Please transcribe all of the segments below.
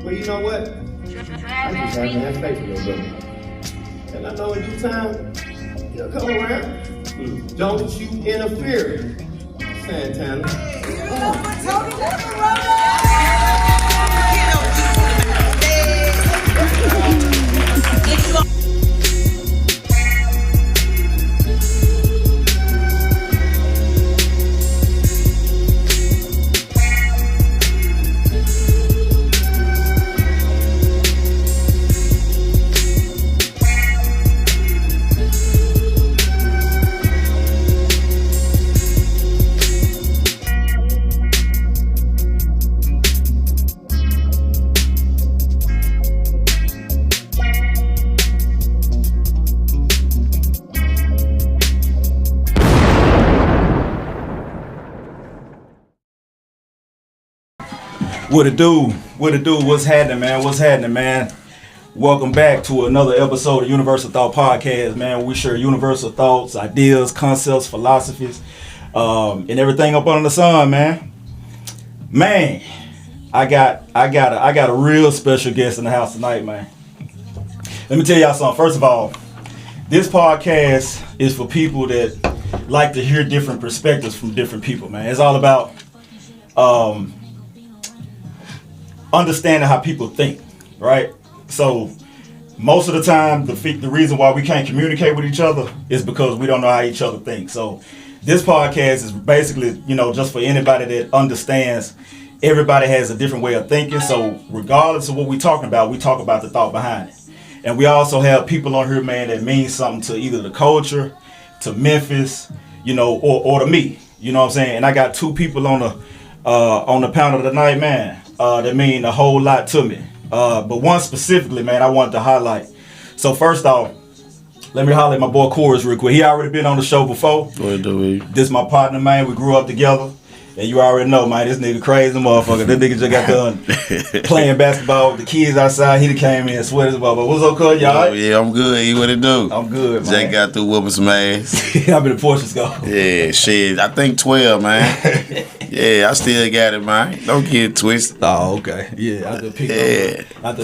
But you know what? I just have to have faith in your brother. And I know in due time, he'll come around. Don't you interfere, Santana. What it do? What it do? What's happening, man? What's happening, man? Welcome back to another episode of Universal Thought Podcast, man. We share universal thoughts, ideas, concepts, philosophies, and everything up under the sun, man. Man, I got a real special guest in the house tonight, man. Let me tell y'all something. First of all, this podcast is for people that like to hear different perspectives from different people, man. It's all about understanding how people think, right? So most of the time, the reason why we can't communicate with each other is because we don't know how each other think. So this podcast is basically, just for anybody that understands everybody has a different way of thinking. So regardless of what we're talking about, we talk about the thought behind it. And we also have people on here, man, that mean something to either the culture, to Memphis, or to me. You know what I'm saying? And I got two people on the panel tonight, man, that mean a whole lot to me. But one specifically, man, I wanted to highlight. So first off, let me holler at my boy Chorus real quick. He already been on the show before. What do we? This my partner, man. We grew up together. And you already know, man, this nigga crazy motherfucker. This nigga just got done playing basketball with the kids outside. He came in and sweated his motherfucker. What's up, cuz? Y'all right? Yeah, I'm good. You what it do? I'm good, man. Jake got through whooping some ass. How many portions go? Yeah, shit. I think 12, man. Yeah, I still got it, man. Don't get it twisted. Oh, okay. Yeah, out there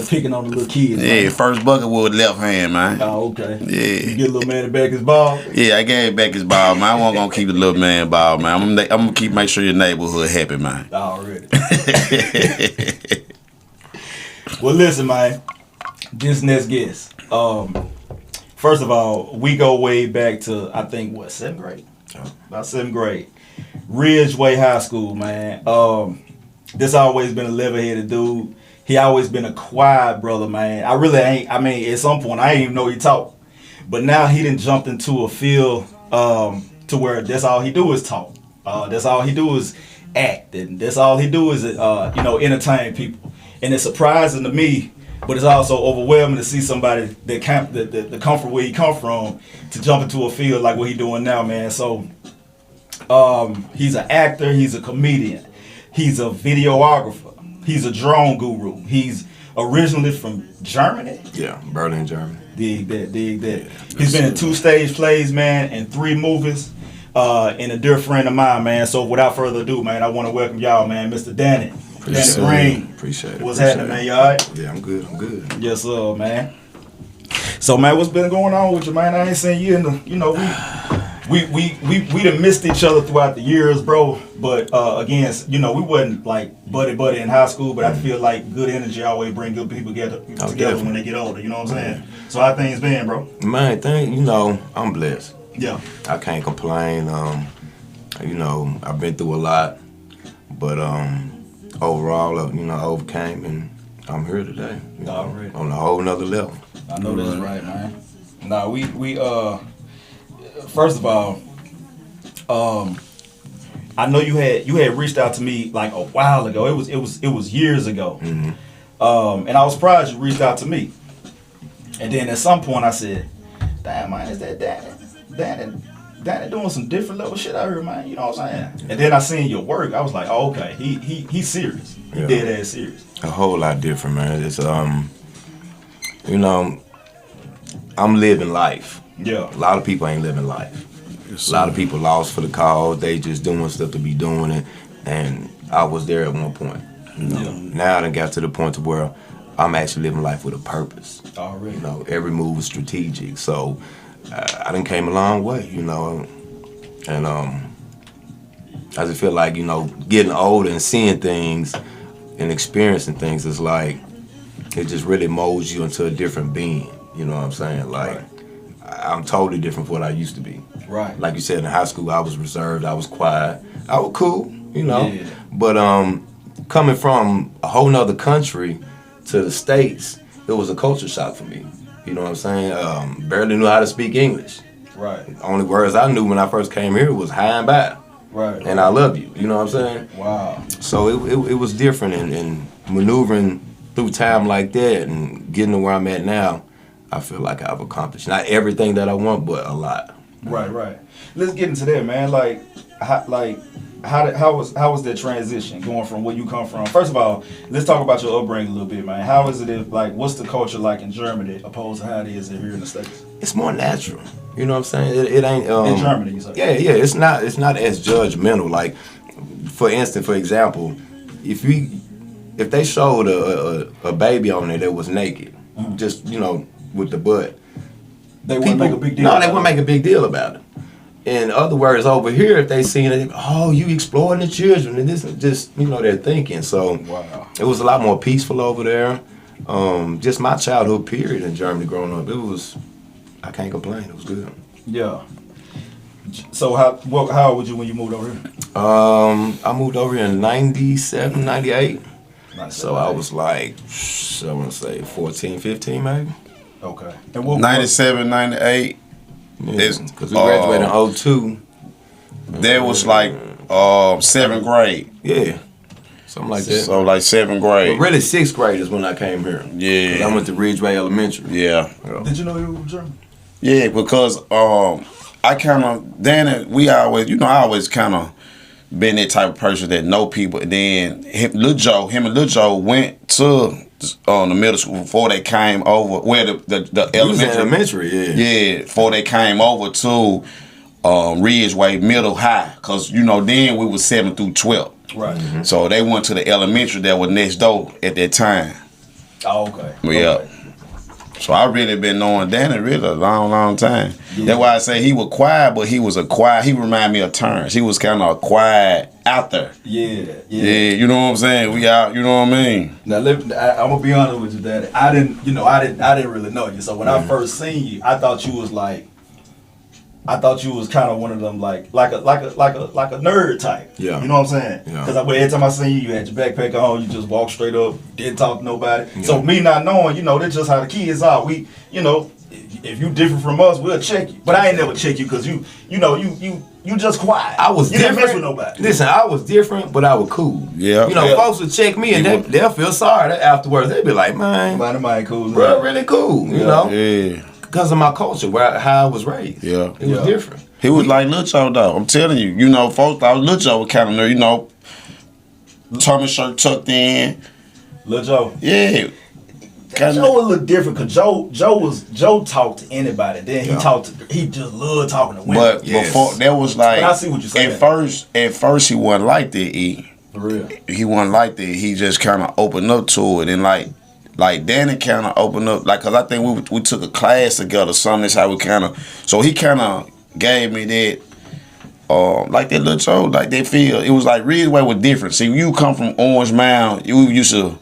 picking on the little kids. Yeah, man. First bucket with left hand, man. Oh, okay. Yeah. You get a little man back his ball? Yeah, I gave back his ball, man. I wasn't going to keep the little man ball, man. I'm going to make sure your neighborhood happy, man. Already. Well, listen, man. This next guest. First of all, we go way back to, I think, 7th grade? About 7th grade. Ridgeway High School, man. This always been a level-headed dude. He always been a quiet brother, man. At some point, I didn't even know he talked. But now he done jumped into a field to where that's all he do is talk. That's all he do is act. And that's all he do is, entertain people. And it's surprising to me, but it's also overwhelming to see somebody that come from where he come from to jump into a field like what he doing now, man. So he's an actor, he's a comedian, he's a videographer, he's a drone guru. He's originally from Germany. Yeah, Berlin, Germany. Dig that. Yeah, he's been in 2 stage plays, man, and 3 movies, and a dear friend of mine, man. So without further ado, man, I want to welcome y'all, man, Mr. Danny. Danny Green. Appreciate it. What's happening, man? You all right? Yeah, I'm good. Yes, sir, man. So, man, what's been going on with you, man? I ain't seen you in we done missed each other throughout the years, bro. But again, we wasn't like buddy in high school. But I feel like good energy always bring good people together when they get older. You know what I'm saying? So how things been, bro? Man, I'm blessed. Yeah. I can't complain. I've been through a lot, but overall, overcame, and I'm here today. On a whole nother level. I know that's right, man. Nah, we first of all, I know you had reached out to me like a while ago. It was years ago, and I was surprised you reached out to me. And then at some point I said, "Damn, man, is that Danny doing some different level shit out here, man?" You know what I'm saying? And then I seen your work. I was like, "Oh, okay, he's serious. He dead ass serious." A whole lot different, man. It's I'm living life. Yeah. A lot of people ain't living life. A lot of people lost for the cause. They just doing stuff to be doing it. And I was there at one point. Now I done got to the point to where I'm actually living life with a purpose. Already. You know, every move is strategic. So I done came a long way, you know, and I just feel like, you know, getting older and seeing things and experiencing things is like, it just really molds you into a different being. You know what I'm saying? Like, I'm totally different from what I used to be. Right. Like you said, in high school, I was reserved, I was quiet, I was cool, you know. Yeah. But coming from a whole nother country to the States, it was a culture shock for me. You know what I'm saying? Barely knew how to speak English. Right. The only words I knew when I first came here was hi and bye. Right. And I love you. You know what I'm saying? Wow. So it was different, and maneuvering through time like that and getting to where I'm at now, I feel like I've accomplished not everything that I want, but a lot. Right. Let's get into that, man. How was that transition going from where you come from? First of all, let's talk about your upbringing a little bit, man. How is it what's the culture like in Germany opposed to how it is here in the States? It's more natural. You know what I'm saying? It ain't In Germany, you say? Yeah. It's not as judgmental. Like, for example, if they showed a baby on there that was naked, just, you know, with the butt, They wouldn't make a big deal. No, they wouldn't make a big deal about it. In other words, over here, if they seen it, oh, you exploring the children, and this is just, you know, their thinking. So wow. It was a lot more peaceful over there. Just my childhood period in Germany growing up, I can't complain. It was good. Yeah. So how old were you when you moved over here? I moved over here in 97, 98. So I was like, I want to say 14, 15 maybe. Okay. And what 97, 98. Because we graduated in 02. That was like 7th grade. Yeah. Something like that. So like 7th grade. But really 6th grade is when I came here. Yeah. 'Cause I went to Ridgeway Elementary. Yeah. Did you know you were German? Yeah, because I kind of, I always kind of been that type of person that know people. And then him and Lil Joe went to the middle school before they came over, where the elementary. Yeah, before they came over to Ridgeway Middle High. Because, you know, then we was 7 through 12. Right. Mm-hmm. So they went to the elementary that was next door at that time. Oh, okay. Yeah. Okay. So I really been knowing Danny really a long, long time. Yeah. That's why I say he was quiet, but he reminded me of Terrence. He was kind of quiet out there. Yeah. Yeah, you know what I'm saying? We out, you know what I mean? Now, I'm gonna be honest with you, Daddy. I didn't really know you. So when I first seen you, I thought you was kind of one of them like a nerd type. Yeah. You know what I'm saying? Yeah. Because every time I seen you, you had your backpack on, you just walked straight up, didn't talk to nobody. Yeah. So me not knowing, you know, that's just how the kids are. We, you know, if you different from us, we'll check you. But I ain't never check you because you just quiet. I was you different. didn't mess with nobody. Listen, I was different, but I was cool. Yeah. You know, Yeah. folks would check me and they'll feel sorry afterwards. They'd be like, man, Mine cool. bro, really cool. You know? Yeah. Because of my culture, how I was raised. Yeah. It was different. He was like Lil Joe though. I'm telling you, you know, folks thought Lil Joe was kind of nerd, you know, tummy shirt tucked in. Lil Joe. Yeah. Joe was a little different because Joe talked to anybody. Then he just loved talking to women. But before that was like, but I see what you're saying. At first he wasn't like that. For real. He wasn't like that. He just kind of opened up to it, and like Danny kind of opened up, like, cause I think we took a class together. Something that's how we kind of. So he kind of gave me that. Like that Lil Joe, like that feel. It was like Ridgeway was different. See, you come from Orange Mound, you used to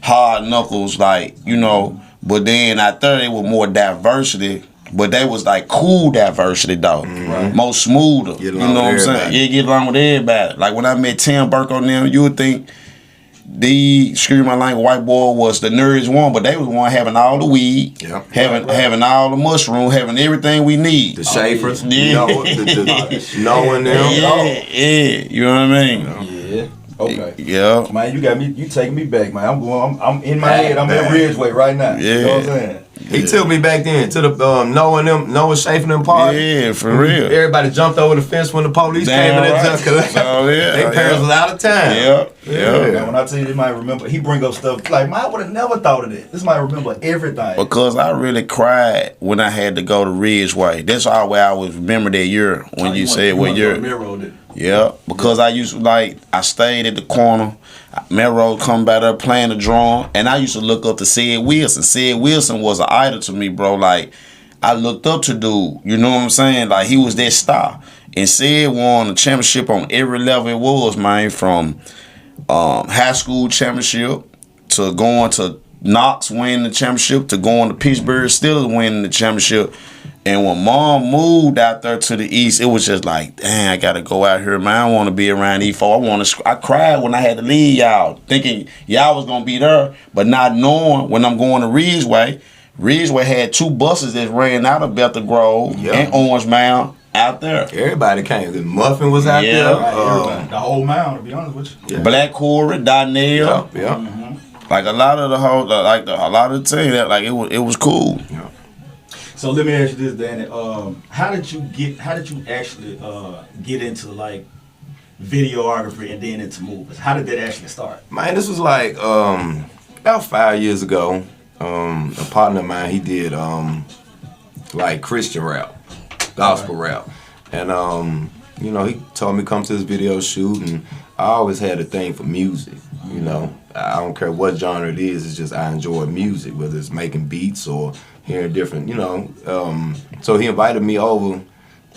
hard knuckles, like, you know, but then I thought it was more diversity, but they was like cool diversity though. Right. More smoother. You know what I'm saying? Yeah, get along with everybody. Like when I met Tim Burke on them, you would think the scream my language white boy was the nerds one, but they was one having all the weed, having all the mushroom, having everything we need. The Schaefers, yeah. Knowing them. Yeah, you know what I mean? Yeah. Okay. Yeah. Man, you taking me back, man. I'm in my head. I'm at Ridgeway right now. Yeah. You know what I'm saying? He took me back then to the Noah Schaefer them party. Yeah, for real. Everybody jumped over the fence when the police came in. Their parents was out of town. Yeah. Now, when I tell you, they might remember. He bring up stuff like, man, I would have never thought of that. This might remember everything. Because I really cried when I had to go to Ridgeway. That's all way I always remember that year when you said what year. Yeah, because I used to I stayed at the corner. Melrose come by there playing the drum, and I used to look up to Sid Wilson. Sid Wilson was an idol to me, bro. Like, I looked up to dude. You know what I'm saying? Like, he was that star. And Sid won the championship on every level it was, man, from high school championship to going to Knox winning the championship to going to Pittsburgh Steelers winning the championship. And when Mom moved out there to the East, it was just like, dang, I gotta go out here, man. I don't want to be around E4. I cried when I had to leave y'all, thinking y'all was gonna be there, but not knowing when I'm going to Ridgeway. Ridgeway had 2 buses that ran out of Bethel Grove and Orange Mound out there. Everybody came. The Muffin was out there. The whole mound, to be honest with you. Yeah. Black Corey, Donnell. Yeah. Mm-hmm. Like a lot of the whole, a lot of the team that it was cool. Yeah. So let me ask you this, Danny. How did you actually get into like videography and then into movies? How did that actually start? Man, this was like about 5 years ago. A partner of mine, he did like Christian rap, gospel rap, and you know, he told me to come to this video shoot, and I always had a thing for music. You know, I don't care what genre it is. It's just I enjoy music, whether it's making beats or hearing different, you know. So he invited me over,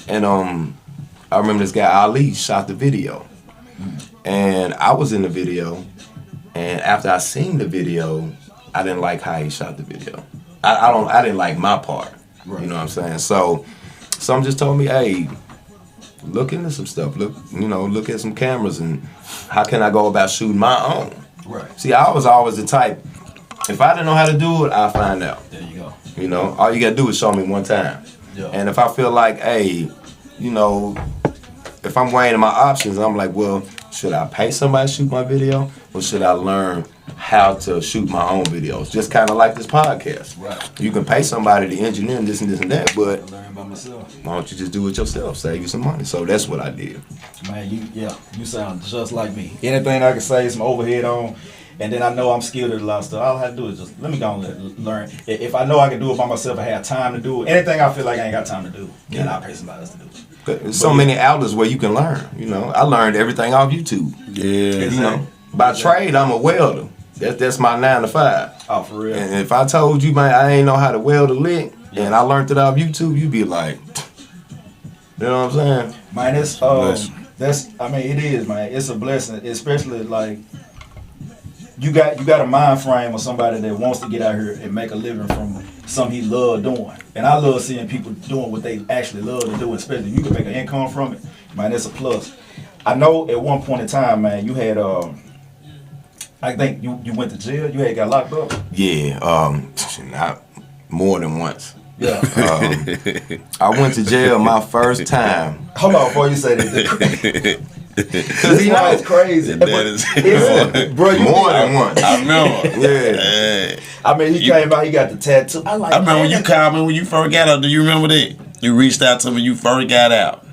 and I remember this guy Ali shot the video, and I was in the video, and after I seen the video, I didn't like how he shot the video. I didn't like my part. Right. You know what I'm saying? So some just told me, hey, look into some stuff. Look at some cameras, and how can I go about shooting my own? Right. See, I was always the type, if I didn't know how to do it, I'll find out. There you go. You know, all you gotta do is show me one time. Yeah. And if I feel like, hey, you know, if I'm weighing my options, I'm like, well, should I pay somebody to shoot my video, or should I learn how to shoot my own videos? Just kind of like this podcast. Right. You can pay somebody to engineer this and this and that, but I learn by myself. Why don't you just do it yourself? Save you some money. So that's what I did. Man, you sound just like me. Anything I can say, some overhead on, and then I know I'm skilled at a lot of stuff. All I have to do is just let me go and learn. If I know I can do it by myself, I have time to do it. Anything I feel like I ain't got time to do, then I'll pay somebody else to do it. There's so many outlets where you can learn. You know, I learned everything off YouTube. Yeah. You know, by trade, I'm a welder. That's my 9 to 5. Oh, for real. And if I told you, man, I ain't know how to weld a lick, and I learned it off YouTube, you'd be like, you know what I'm saying? Man, it is, man. It's a blessing, especially like you got a mind frame of somebody that wants to get out here and make a living from something he love doing. And I love seeing people doing what they actually love to do, especially if you can make an income from it. Man, that's a plus. I know at one point in time, man, you had I think you went to jail. You had got locked up. Yeah, not more than once. Yeah. I went to jail my first time. Hold on before you say that. Because you know it's crazy. Bro, more than once. I remember. Yeah. I mean, he came out. He got the tattoo. I remember when you called me when you first got out. Do you remember that? You reached out to me when you first got out.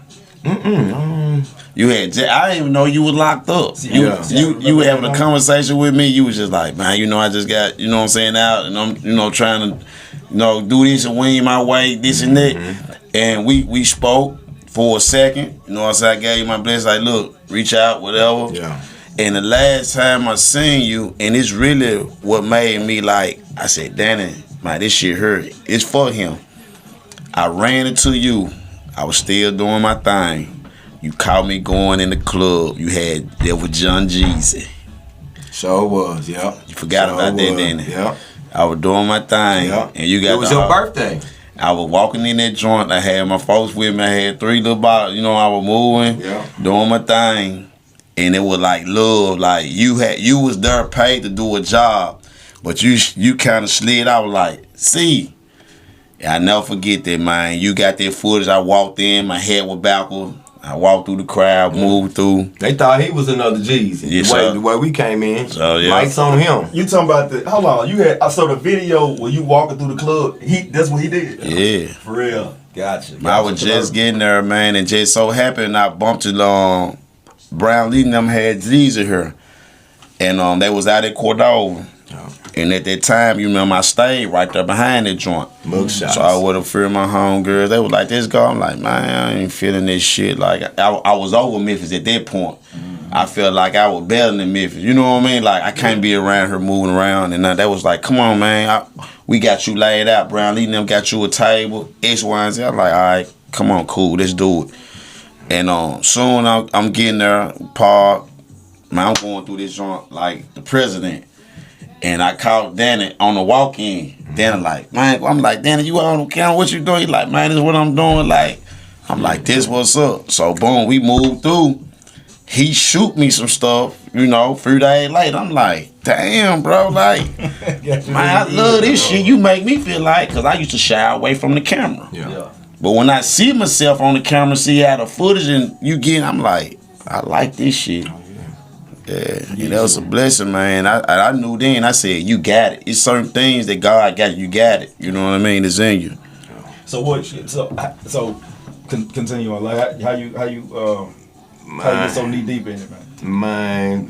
You had. I didn't even know you was locked up. You were having a conversation with me. You was just like, man, you know, I just got, you know what I'm saying, out, and I'm, you know, trying to, you know, do this and wing my way, this and that. And we spoke for a second. You know what I'm saying? I gave you my blessing. Like, look, reach out, whatever. Yeah. And the last time I seen you, and it's really what made me like, I said, Danny, man, this shit hurt. It's for him. I ran into you. I was still doing my thing. You caught me going in the club. There was John Jeezy. Sure was, yeah. You forgot about that, didn't you? Yeah. I was doing my thing, and you got. It was your birthday. I was walking in that joint. I had my folks with me. I had 3 little bottles. You know, I was moving, doing my thing, and it was like love. Like you was there paid to do a job, but you kind of slid. I was like, see. I never forget that, man. You got that footage. I walked in, my head was backwards. I walked through the crowd, moved through. They thought he was another Jeezy. Yes, the way we came in, yeah. lights on him. You talking about hold on, you had, I saw the video where you walking through the club, that's what he did? Yeah. For real. Gotcha. I was just getting there, man, and just so happened I bumped it, Brown Lee and them had Jeezy here. And they was out at Cordova. And at that time, you remember I stayed right there behind that joint. Mugshots. So I would have feared my homegirls. They was like, this girl. I'm like, man, I ain't feeling this shit. Like, I was over Memphis at that point. I felt like I was better than Memphis. You know what I mean? Like, I can't be around her moving around. And that was like, come on, man. We got you laid out. Brown Lee and them got you a table. X, Y, and Z. I'm like, all right, come on, cool. Let's do it. And soon I'm getting there, park. Man, I'm going through this joint like the president. And I called Danny on the walk-in. Danny like, man, I'm like, Danny, you out on camera? What you doing? He like, man, this is what I'm doing. Like, I'm like, this what's up. So boom, we moved through. He shoot me some stuff, you know, a few days later. I'm like, damn, bro, like, man, I love this shit. You make me feel like, because I used to shy away from the camera. Yeah. But when I see myself on the camera, see how the footage and you get, I'm like, I like this shit. Yeah, that was a blessing, man. I knew then. I said, you got it. It's certain things that God got. You got it. You know what I mean? It's in you. So what? So continue on. Like how you get so knee deep in it, man.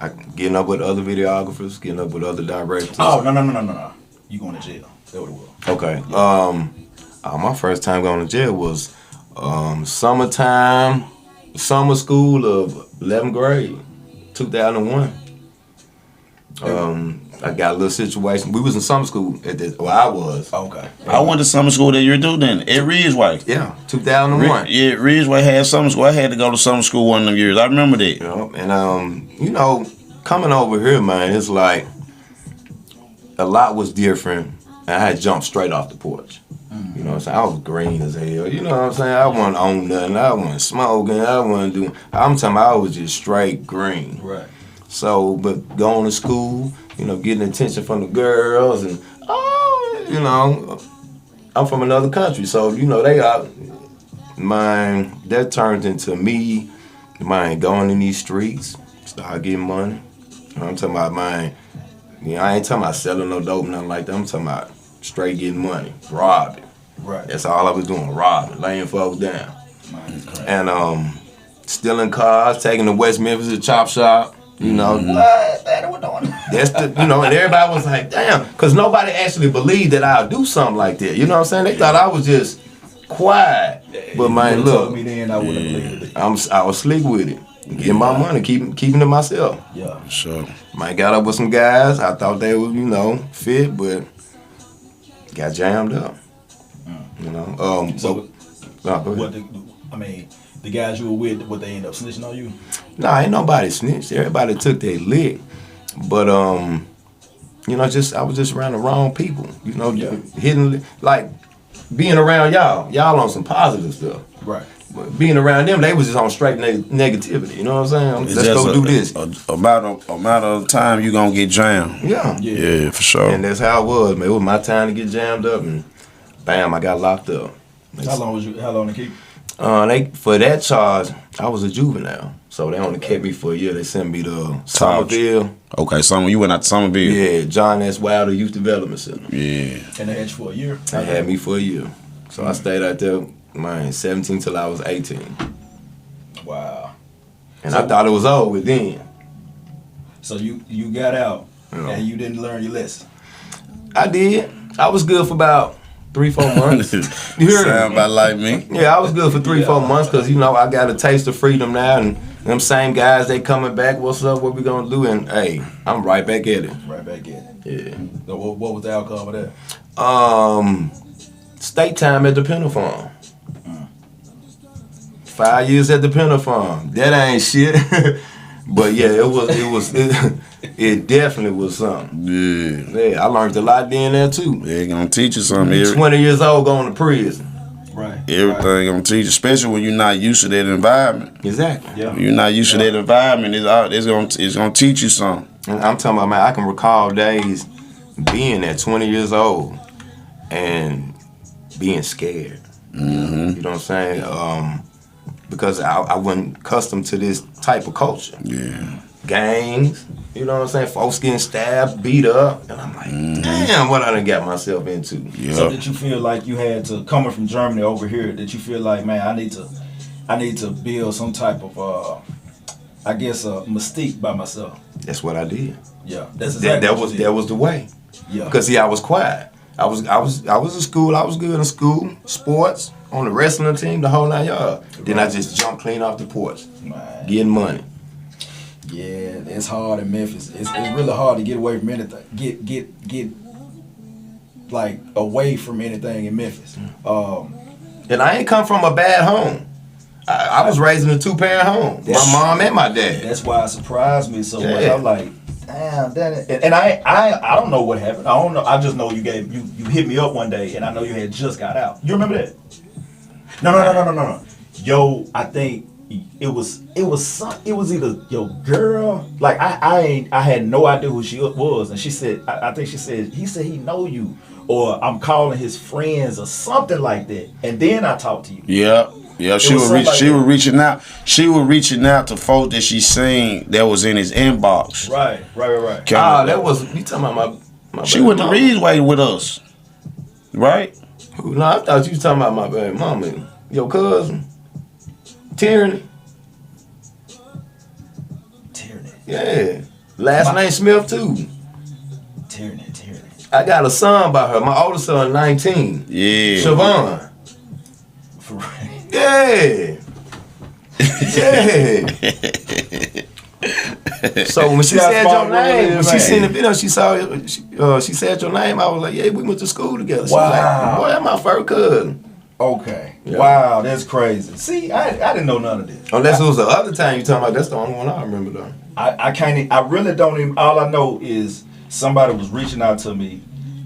I getting up with other videographers, getting up with other directors. Oh no. You going to jail? That what it was. Okay. My first time going to jail was summertime, summer school of 11th grade, 2001. I got a little situation. We was in summer school at this. Well, I was. Okay. I went to summer school that year too then, at Ridgeway. Yeah, 2001. Yeah, Ridgeway had summer school. I had to go to summer school one of them years. I remember that. Yeah, and you know, coming over here, man, it's like a lot was different. And I had jumped straight off the porch. You know what I'm saying? I was green as hell. You know what I'm saying? I wasn't on nothing. I wasn't smoking. I wasn't doing. I'm talking about I was just straight green. Right. So, but going to school, you know, getting attention from the girls and, you know, I'm from another country. So, you know, they got, man, that turned into me, man, going in these streets, start getting money. You know, I'm talking about, man, you know, I ain't talking about selling no dope, nothing like that. I'm talking about straight getting money, robbing. Right. That's all I was doing, robbing, laying folks down. And stealing cars, taking to West Memphis to Chop Shop. You know, that's the, you know, and everybody was like, damn, because nobody actually believed that I'd do something like that. You know what I'm saying? They thought I was just quiet. But man, look, told me then, I wouldn't have believed it. I was slick with it. Getting my money, keeping it to myself. Yeah. Sure. Man, got up with some guys. I thought they would, you know, fit, but got jammed up. You know. So, go ahead. The guys you were with, would they end up snitching on you? Nah, ain't nobody snitched. Everybody took their lick. But you know, I was just around the wrong people. You know, hitting, like being around y'all on some positive stuff. Right. But being around them, they was just on straight negativity. You know what I'm saying? Let's go do this. About a matter of time you gonna get jammed. Yeah, for sure. And that's how it was, man. It was my time to get jammed up, and bam, I got locked up. How long to keep? For that charge, I was a juvenile, so they only kept me for a year. They sent me to Somerville. Okay, you went out to Somerville. Yeah, John S. Wilder Youth Development Center. Yeah. And they had you for a year? They had me for a year. So I stayed out there, man, 17 till I was 18. Wow. And I thought it was over then. So you got out and you didn't learn your lesson? I did. I was good for about 3-4 months. You heard Sound about like me. Yeah, I was good for 3-4 months because, you know, I got a taste of freedom now, and them same guys, they coming back, what's up, what we gonna do? And hey, I'm right back at it. Right back at it. Yeah. So what was the outcome of that? State time at the Penal Farm. 5 years at the Penal Farm. That ain't shit. But yeah, it definitely was something. Yeah, I learned a lot then there too. They're gonna teach you something. 20 years old going to prison. Right. Everything gonna teach you, especially when you're not used to that environment. Exactly. Yeah. When you're not used to that environment, it's gonna teach you something. And I'm talking about, man, I can recall days being at 20 years old and being scared. Mm-hmm. You know what I'm saying? Because I wasn't accustomed to this type of culture. Yeah. Gangs, you know what I'm saying? Folks getting stabbed, beat up. And I'm like, damn, what I done got myself into. Yeah. So did you feel like you had to, coming from Germany over here, did you feel like, man, I need to build some type of, I guess, a mystique by myself? That's what I did. Yeah, that's exactly that was the way. Yeah. Because see, I was quiet. I was in school. I was good in school, sports, on the wrestling team, the whole 9 yards. Then I just jumped clean off the porch, getting money. Yeah, it's hard in Memphis. It's really hard to get away from anything. Get like away from anything in Memphis. And I ain't come from a bad home. I was raised in a 2-parent home. My mom and my dad. That's why it surprised me so much. I'm like, damn, and I don't know what happened. I don't know. I just know you hit me up one day, and I know you had just got out. You remember that? No. Yo, I think it was either your girl. Like I had no idea who she was, and she said, I think she said he know you, or I'm calling his friends or something like that. And then I talked to you. Yeah, she was reaching out. She was reaching out to folks that she seen that was in his inbox. Right. That was you talking about my she went to Ridgeway with us, right? No, I thought you was talking about my baby mama, your cousin, Tyranny. Yeah, last name Smith too. Tyranny. I got a son by her. My oldest son, 19. Yeah, Siobhan. For real. Yeah. So when she said your name, when she seen the video, she said your name. I was like, yeah, we went to school together. She was like, boy, that's my first cousin. Okay. Yeah. Wow, that's crazy. See, I didn't know none of this. Unless it was the other time you talking about. That's the only one I remember though. I really don't even. All I know is somebody was reaching out to me,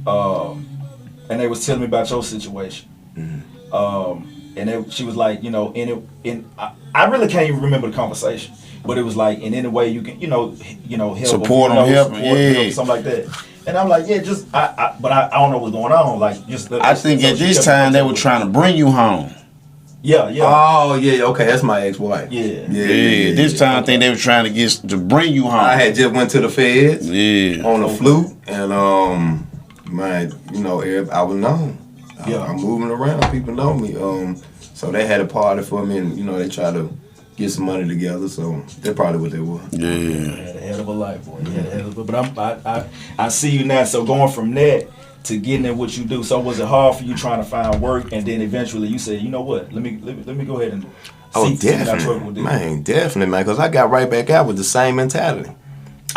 and they was telling me about your situation. Mm-hmm. And she was like, I really can't even remember the conversation, but it was like in any way you can, help support them, help, something like that. And I'm like, yeah, just but I don't know what's going on. Like, just I think at this time they were trying to bring you home. Yeah. Oh yeah, okay, that's my ex-wife. Yeah. This time I think they were trying to bring you home. I had just went to the feds. Yeah. On the flute, and man, I was known. I'm moving around. People know me. So they had a party for me, and they tried to get some money together. So that's probably what they were. Yeah. You had a hell of a life, boy. But I see you now. So going from that to getting in what you do. So was it hard for you trying to find work, and then eventually you said, you know what? Let me go ahead and. Definitely, man, because I got right back out with the same mentality.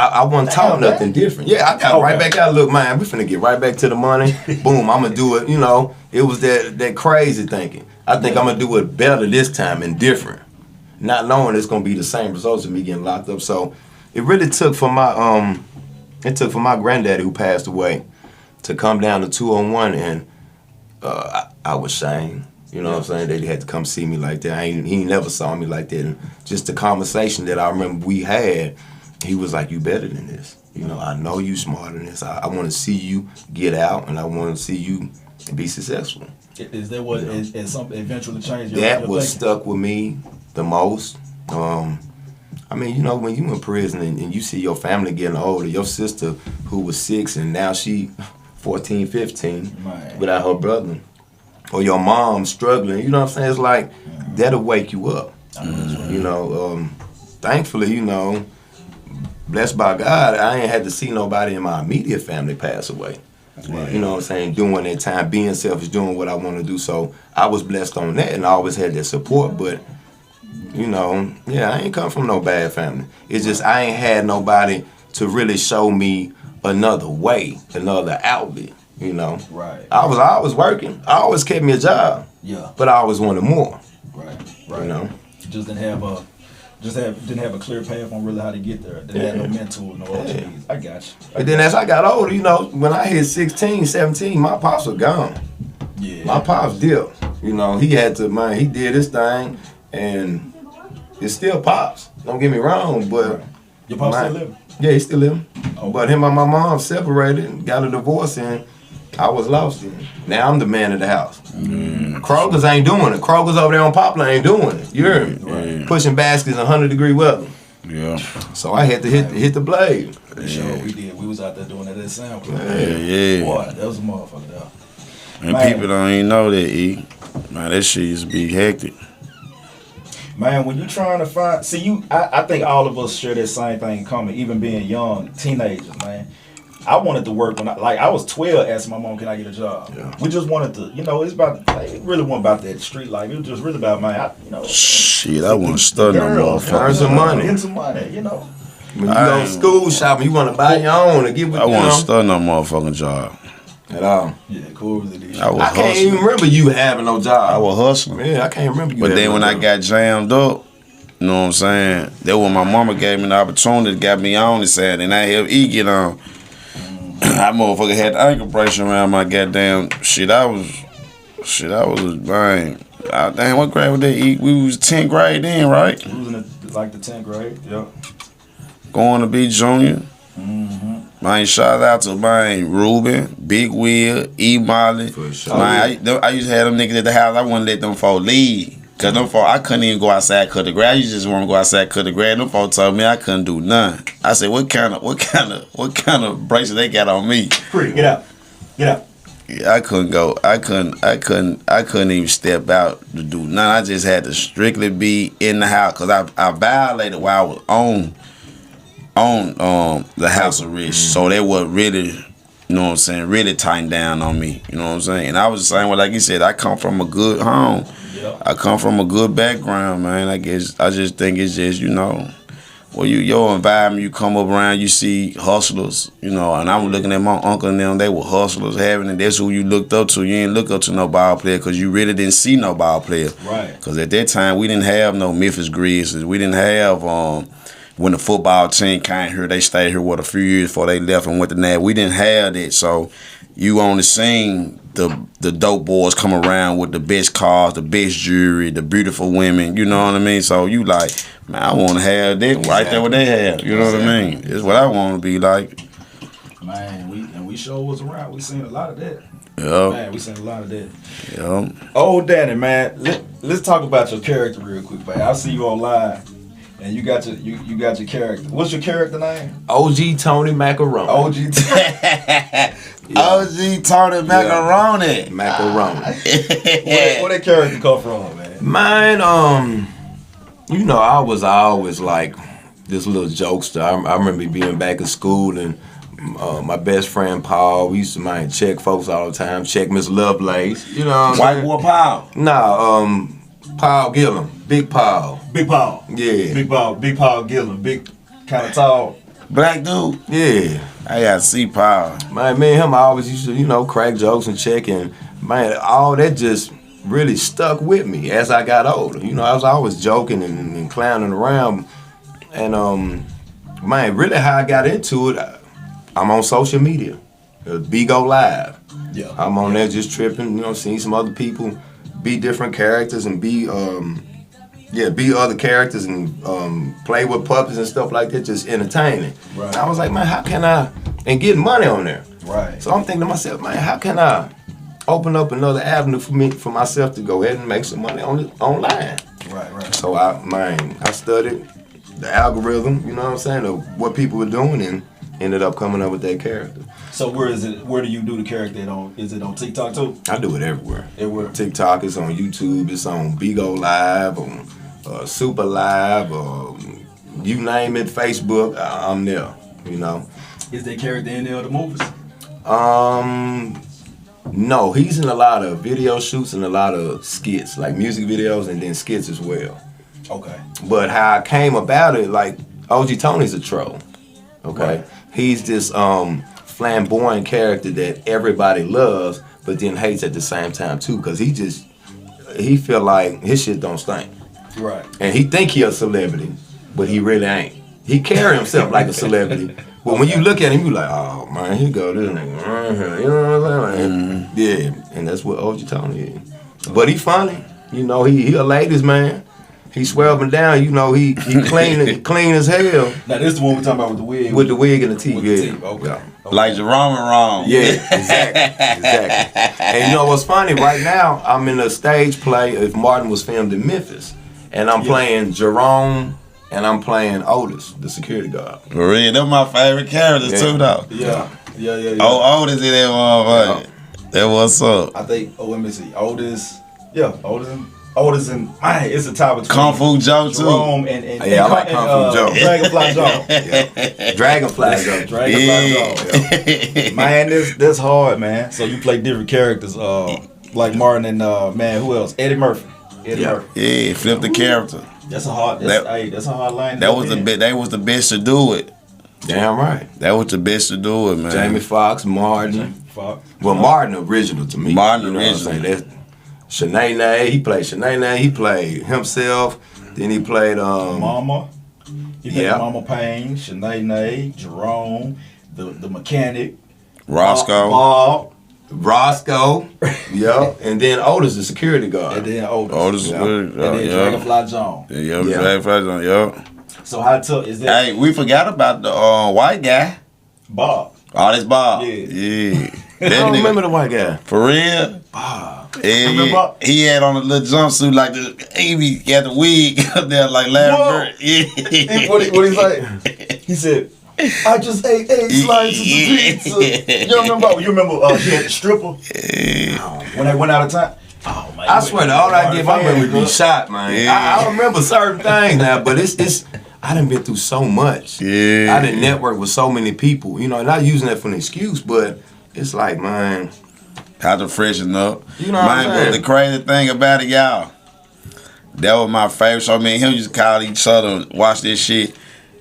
I wasn't taught nothing different. Yeah, I got right back out. Look, man, we finna get right back to the money. Boom, I'm gonna do it. It was that crazy thinking. I think I'm gonna do it better this time and different, not knowing it's gonna be the same results of me getting locked up. So it really took for my granddaddy who passed away to come down to 201, and I was ashamed. You know what I'm saying? They had to come see me like that. He never saw me like that. And just the conversation that I remember we had. He was like, you better than this. I know you smarter than this. I want to see you get out, and I want to see you be successful. Is that what is something eventually changed your That was thinking? stuck with me the most. When you in prison and you see your family getting older, your sister who was 6 and now she 14, 15 without her brother, or your mom struggling, you know what I'm saying? It's like, that'll wake you up. Thankfully, blessed by God, I ain't had to see nobody in my immediate family pass away. Right. You know what I'm saying? Doing that time, being selfish, doing what I want to do. So I was blessed on that, and I always had that support. But, I ain't come from no bad family. It's just I ain't had nobody to really show me another way, another outlet. Right. I was working. I always kept me a job. Yeah. But I always wanted more. Right. Just didn't have a clear path on really how to get there. Didn't have no mentor, no OGs. I got you. But then as I got older, when I hit 16, 17, my pops was gone. Yeah. My pops dipped. He had to, he did his thing, and it's still pops. Don't get me wrong, but... Your pops still living? Yeah, he's still living. Okay. But him and my mom separated and got a divorce, and I was lost in. Now I'm the man of the house. Kroger's ain't doing it. Kroger's over there on Poplar ain't doing it. You heard me? Right. Pushing baskets in 100-degree weather. Yeah. So I had to hit the blade. Sure, we did. We was out there doing that at Sound Club. Yeah. Boy, that was a motherfucker though. And people don't even know that, E. Man, that shit used to be hectic. Man, when you trying to find, see you, I think all of us share that same thing in common, even being young teenagers, man. I wanted to work when I was 12, asking my mom, can I get a job? Yeah. We just wanted to, it's about, like, it really wasn't about that street life. It was just really about, man, Shit, I want to study no motherfucker. Earn some money. Get some money, When you go school shopping, you want to buy your own and give it. I want to start no motherfucking job. At all. Yeah, cool with it. I can't even remember you having no job. I was hustling. Yeah, I can't remember you. But then having when no I job. got jammed up, you know what I'm saying? That when my mama gave me the opportunity, got me on and said, and I helped E get on. I motherfucker had the ankle bracelet around my goddamn shit. I was, man. Damn, what grade was that? E? We was 10th grade then, right? We was in the 10th grade, yeah. Going to be junior. Man, shout out to man Ruben, Big Will, E Molly. For sure. Man, I used to have them niggas at the house. I wouldn't let them folks leave. Cause them folks, I couldn't even go outside cut the grass. I used to just want to go outside cut the grass. Them folks told me I couldn't do nothing. I said, what kind of bracelet they got on me? Free, get out. Yeah, I couldn't go. I couldn't even step out to do nothing. I just had to strictly be in the house. Cause I violated while I was on the house arrest. So they were really, you know what I'm saying, really tighten down on me. You know what I'm saying? And I was the same way, like you said, I come from a good home. Yep. I come from a good background, man. I just think it's just, well, your environment, you come up around, you see hustlers, and I'm looking at my uncle and them, they were hustlers having it. That's who you looked up to. You ain't look up to no ball player because you really didn't see no ball player. Right. Because at that time, we didn't have no Memphis Grizzlies. We didn't have, when the football team came here, they stayed here, a few years before they left and went to NAB. We didn't have that. So you only seen the dope boys come around with the best cars, the best jewelry, the beautiful women, you know what I mean? So you like, man, I want to have that right there what they have, you know what I mean? It's what I want to be like. Man, we sure was around. We seen a lot of that. Yeah. Man, we seen a lot of that. Yeah. Oh, Danny, man, let's talk about your character real quick, man. I see you online, and you got your character. What's your character name? OG Tony Macaroni. OG Tony Macaroni. Macaroni. Where that character come from, man? Mine, I was always like this little jokester. I remember being back in school and my best friend Paul, we used to check folks all the time, check Miss Lovelace. You know what I'm White saying? boy Paul. Nah, Paul Gillum. Big Paul. Big Paul. Yeah. Big Paul Gillum. Big, kind of tall. Black dude. Yeah. I got to see Paul. Man, me and him, I always used to, crack jokes and check, and man, all that just really stuck with me as I got older. I was always joking and clowning around, and man, really how I got into it, I'm on social media, Bigo Live. Yeah. I'm on there just tripping, seeing some other people be different characters and be other characters and play with puppets and stuff like that, just entertaining. Right. And I was like, man, how can I, and getting money on there. Right. So I'm thinking to myself, man, how can I open up another avenue for myself to go ahead and make some money online? Right. So I studied the algorithm, you know what I'm saying, of what people were doing, and ended up coming up with that character. So where do you do the character on? Is it on TikTok too? I do it everywhere. Everywhere. TikTok, it's on YouTube, it's on Bigo Live, on Super Live, you name it, Facebook, I'm there, Is that character in there of the movies? No, he's in a lot of video shoots and a lot of skits, like music videos and then skits as well. Okay. But how I came about it, like OG Tony's a troll. Okay. Right. He's this flamboyant character that everybody loves, but then hates at the same time too, because he feel like his shit don't stink. Right. And he think he a celebrity, but he really ain't. He carry himself like a celebrity. But when you look at him, you like, oh man, here go this nigga. You know what I'm saying? Yeah, and that's what OG Tony is. But he funny. He a ladies man. He swear up and down, he clean as hell. Now this is the one we're talking about with the wig. With the wig and the teeth, With yeah. the teeth, okay. Yeah. Like Jerome and Ron. Yeah, exactly. And what's funny, right now, I'm in a stage play if Martin was filmed in Memphis. And I'm playing Jerome and I'm playing Otis, the security guard. For real, they're my favorite characters too, though. Yeah. Oh, Otis in that motherfucker. That what's up. I think, let me see. Otis. Yeah, Otis. Otis and man, it's a tie between Kung Fu Joe too. Jerome and Yeah, I like Kung Fu Joe. Dragonfly Joe. Dragonfly Joe. Dragonfly Joe. Man, this hard, man. So you play different characters, like Martin and man, who else? Eddie Murphy. Yeah, flip the character. That's a hard. That's a hard line. That was That was the best to do it. Damn right. That was the best to do it, man. Jamie Foxx, Martin. Well, Martin original to me. Martin you know original. What I'm saying? Shanae, he played Shanae. He played himself. Then he played Mama. He played Mama Payne, Shanae, Jerome, the mechanic, Roscoe. Bob. Roscoe, and then Otis, the security guard. And then Otis. And then Dragonfly John. Dragonfly John, So how tough is that? Hey, we forgot about the white guy. Bob. Oh, that's Bob. Yeah. I don't remember the white guy. For real? Bob. Yeah. He had on a little jumpsuit like he had the wig up there like Larry Bird. Yeah. What he say? He said, I just ate 8 slices of pizza. You remember he had the stripper? When they went out of time? Oh, man. I swear, all I get my memory be shot, man. Yeah. I remember certain things now, but it's I done been through so much. Yeah. I done network with so many people, not using that for an excuse, but it's like, man. How to freshen up. You know what I'm saying? But the crazy thing about it, y'all, that was my favorite show. Me and him used to call each other and watch this shit.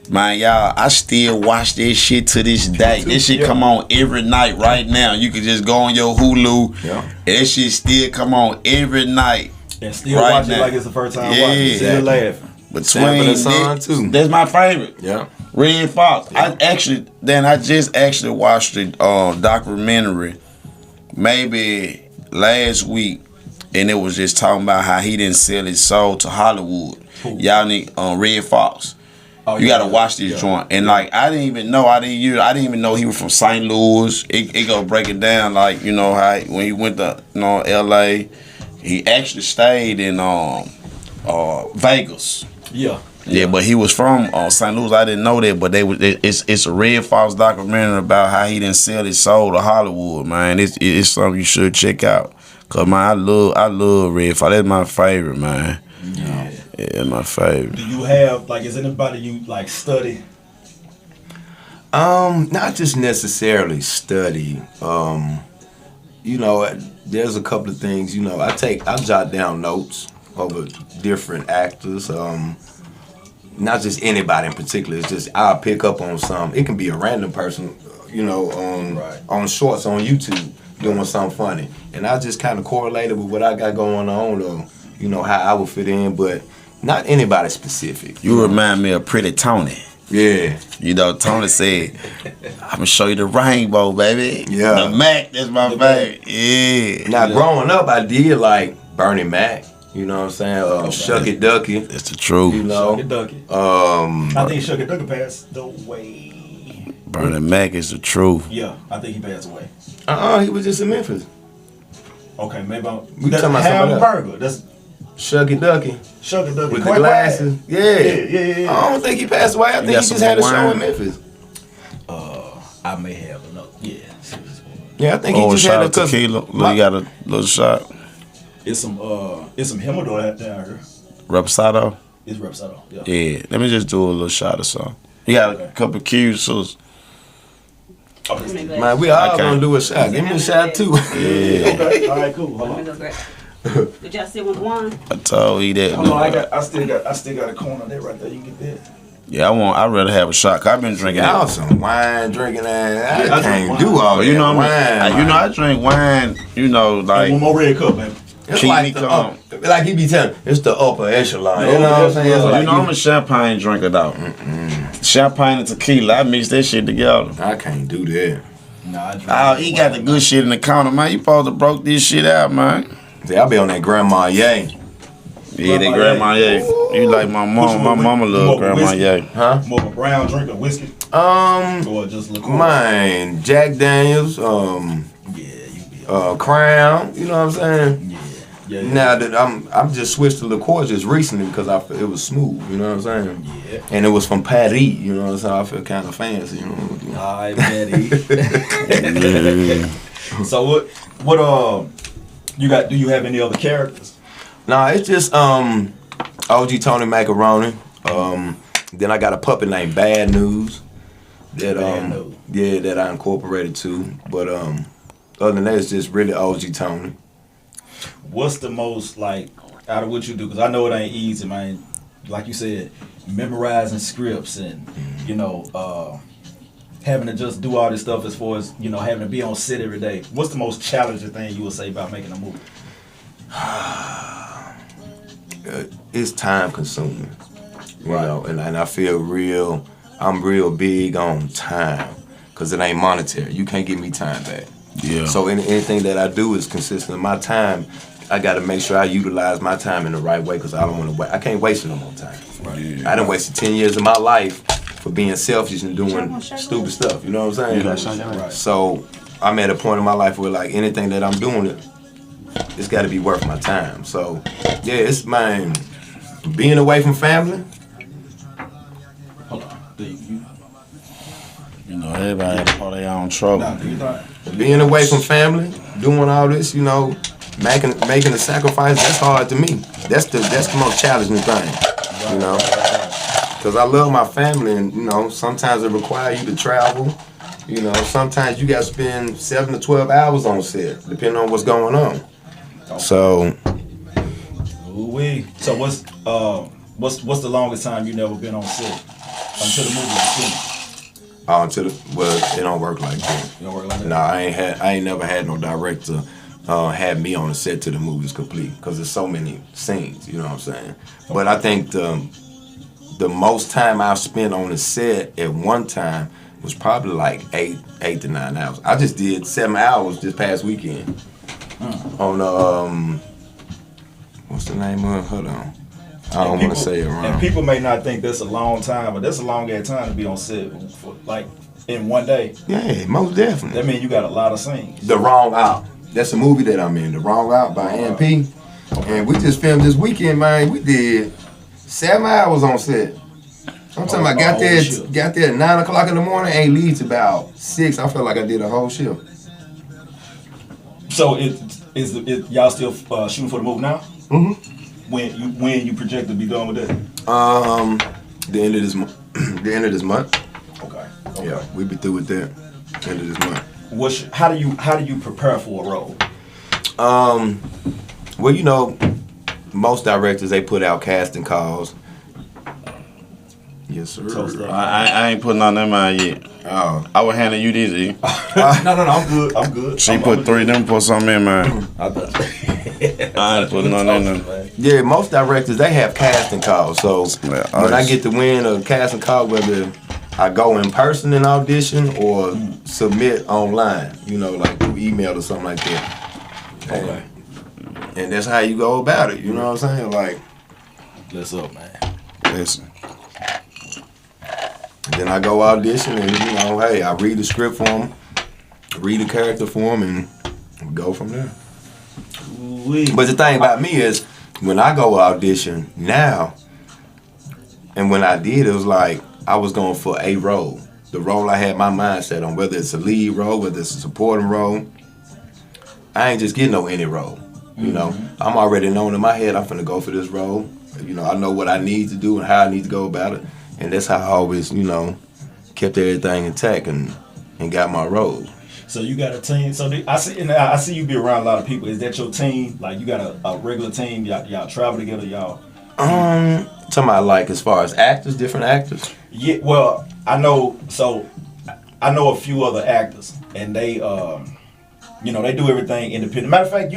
Man, y'all, I still watch this shit to this day. This shit come on every night right now. You can just go on your Hulu. Yeah. That shit still come on every night. And still watch it like it's the first time watching it. Still laughing. Between Son too. That's my favorite. Yeah. Red Fox. Yeah. I just actually watched the documentary maybe last week, and it was just talking about how he didn't sell his soul to Hollywood. Y'all need Red Fox. Oh, you gotta watch this joint. And like I didn't even know he was from St. Louis. It go break it down like, how when he went to LA, he actually stayed in Vegas. Yeah. Yeah, but he was from St. Louis. I didn't know that, but it's a Red Fox documentary about how he didn't sell his soul to Hollywood, man. It's something you should check out. Cause man, I love Red Fox. That's my favorite, man. Yeah, my favorite. Do you have is anybody you study? Not just necessarily study. There's a couple of things. I jot down notes over different actors. Not just anybody in particular. It's just I'll pick up on some. It can be a random person, on shorts on YouTube doing something funny, and I just kind of correlate it with what I got going on, or how I would fit in, but not anybody specific. You remind me of Pretty Tony. Yeah. Tony said, I'm gonna show you the rainbow, baby. Yeah. The Mac, that's my favorite. Yeah. Now growing up, I did like Bernie Mac. You know what I'm saying? Shucky Ducky. That's the truth. Shucky Ducky. I think Shucky Ducky passed away. Bernie Mac is the truth. Yeah, I think he passed away. He was just in Memphis. Okay, maybe we talking about Hamburger. That's Shucky Ducky. Shucky Ducky. With the glasses. Yeah. I don't think he passed away. I think he just had a show in Memphis. I may have another. Yeah. Yeah, I think he just had a tequila. You got a little shot. It's some Humidor down here. Reposado? It's Reposado. Yeah. Let me just do a little shot or something. You got a couple of cues, so man, we all gonna do a shot. Give me a shot too. Yeah. Okay. All right, cool. Hold on. Did y'all sit with one? I told you that. Hold on, I still got a corner there right there. You can get that. Yeah, I'd rather have a shot. Cause I've been drinking y'all some wine drinking and I can't do all that. wine. I drink wine. Like one more red cup, man. It's like he be telling, it's the upper echelon. You know what I'm saying? I'm a champagne drinker though. Champagne and tequila, I mix that shit together. I can't do that. Nah, he got the good shit in the counter, man. You supposed to broke this shit out, man. See, I be on that Grandma Ye. Yeah, that Grandma Ye. You like my mom. My mama love Grandma Ye. Huh? More of a brown drink of whiskey? Or just liqueur? Mine, Jack Daniels, Crown, you know what I'm saying? Yeah. Now that I'm just switched to liqueur just recently because it was smooth, you know what I'm saying? Yeah. And it was from Paris, you know what I'm saying? I feel kind of fancy, you know. Hi, Patty. So what you got? Do you have any other characters? Nah, it's just OG Tony Macaroni. Then I got a puppet named Bad News that that I incorporated too. But other than that, it's just really OG Tony. What's the most like out of what you do? Because I know it ain't easy, man. Like you said, memorizing scripts and you know having to just do all this stuff as far as having to be on set every day. What's the most challenging thing you would say about making a movie? It's time consuming, you know, and I feel I'm real big on time because it ain't monetary. You can't give me time back. Yeah. So anything that I do is consistent of my time. I got to make sure I utilize my time in the right way because I don't want to wait. I can't waste no more time. Right. Yeah. I done wasted 10 years of my life for being selfish and doing stupid stuff. You know what I'm saying? Right. So I'm at a point in my life where like anything that I'm doing, it's got to be worth my time. So yeah, it's mine. Being away from family. Hold on. You know, everybody had all their own trouble. Being away from family, doing all this, you know, making a sacrifice, that's hard to me. That's the most challenging thing, you know. Because I love my family and, you know, sometimes it requires you to travel. You know, sometimes you got to spend 7 to 12 hours on set, depending on what's going on. So. So what's the longest time you never been on set until the movie was finished? Well, it don't work like that. You don't work like that? Nah, I ain't never had no director have me on the set till the movie's complete because there's so many scenes. You know what I'm saying? Okay. But I think the most time I've spent on the set at one time was probably like 8 to 9 hours. I just did 7 hours this past weekend on what's the name of it? Hold on. I don't want to say it wrong. And people may not think that's a long time, but that's a long ass time to be on set for like in one day. Yeah, most definitely. That means you got a lot of scenes. The Wrong Out. That's a movie that I'm in. The Wrong Out by NP. And we just filmed this weekend, man. We did 7 hours on set. I'm talking about got there at 9 o'clock in the morning, ain't leave till about 6. I felt like I did a whole shift. So y'all still shooting for the movie now? Mm-hmm. When you project to be done with that? The end of this month. The end of this month. Okay. Yeah, we be through with that. End of this month. How do you prepare for a role? Well, you know, most directors they put out casting calls. Yes, sir. I ain't putting on them out yet. Oh. I would handle you these, E. No, I'm good. She put 3, them put something in, man. I ain't putting on them. Yeah, most directors, they have casting calls. So when I get to win a casting call, whether I go in person and audition or submit online, you know, like through email or something like that. Okay. And that's how you go about it, you know what I'm saying? Like, what's up, man? Listen. Then I go audition and, you know, hey, I read the script for them, read the character for them, and go from there. But the thing about me is, when I go audition now, and when I did, it was like I was going for a role. The role I had my mindset on, whether it's a lead role, whether it's a supporting role. I ain't just getting no any role. You know, I'm already knowing in my head I'm finna go for this role. You know, I know what I need to do and how I need to go about it. And that's how I always, you know, kept everything intact and got my role. So you got a team. So I see you be around a lot of people. Is that your team? Like you got a regular team? Y'all travel together? Y'all? Talking about like as far as actors, different actors. Yeah. Well, I know. So I know a few other actors, and they, you know, they do everything independent. Matter of fact,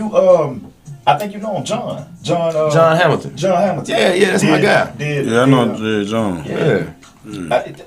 I think you know him, John Hamilton. John Hamilton. Yeah, that's my guy. I know John. Yeah.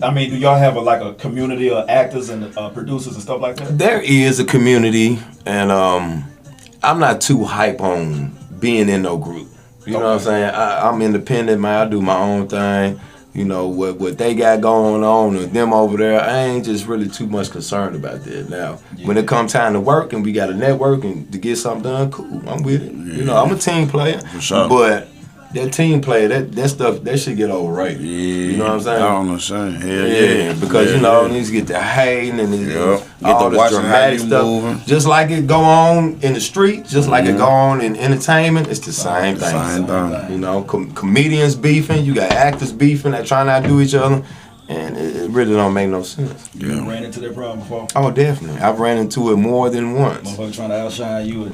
I mean, do y'all have a community of actors and producers and stuff like that? There is a community, and I'm not too hype on being in no group. You know what I'm saying? I'm independent, man. I do my own thing. You know, what they got going on and them over there, I ain't just really too much concerned about that. Now, when it comes time to work and we got to network and to get something done, cool, I'm with it. Yeah. You know, I'm a team player. For sure. But that team play, that stuff, that shit get overrated. Yeah, you know what I'm saying? I don't understand. Hell Yeah, because yeah, you know, yeah. niggas get the hating and Get all to the watching how dramatic you stuff. moving. Just like it go on in the street, just like it go on in entertainment, it's the same thing. Same thing. You know, comedians beefing, you got actors beefing that trying to outdo each other, and it really don't make no sense. You ran into that problem before? Oh, definitely. I've ran into it more than once. Motherfucker trying to outshine you.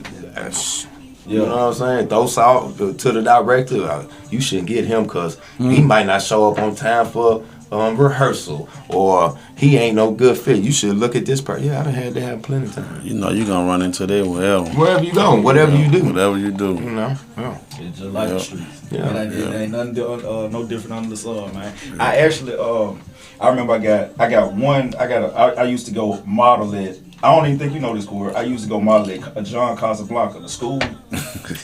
You know what I'm saying? Throw salt to the director. You shouldn't get him because he might not show up on time for rehearsal, or he ain't no good fit. You should look at this part. Yeah, I done had to have plenty of time. You know, you gonna run into that Wherever you go, whatever you do. Whatever you do. You know? Yeah. It's just like the streets. Yeah. It ain't nothing no different under the sun, man. I actually I remember I used to go model it. I don't even think you know this, Corey. I used to go model at John Casablanca, the school.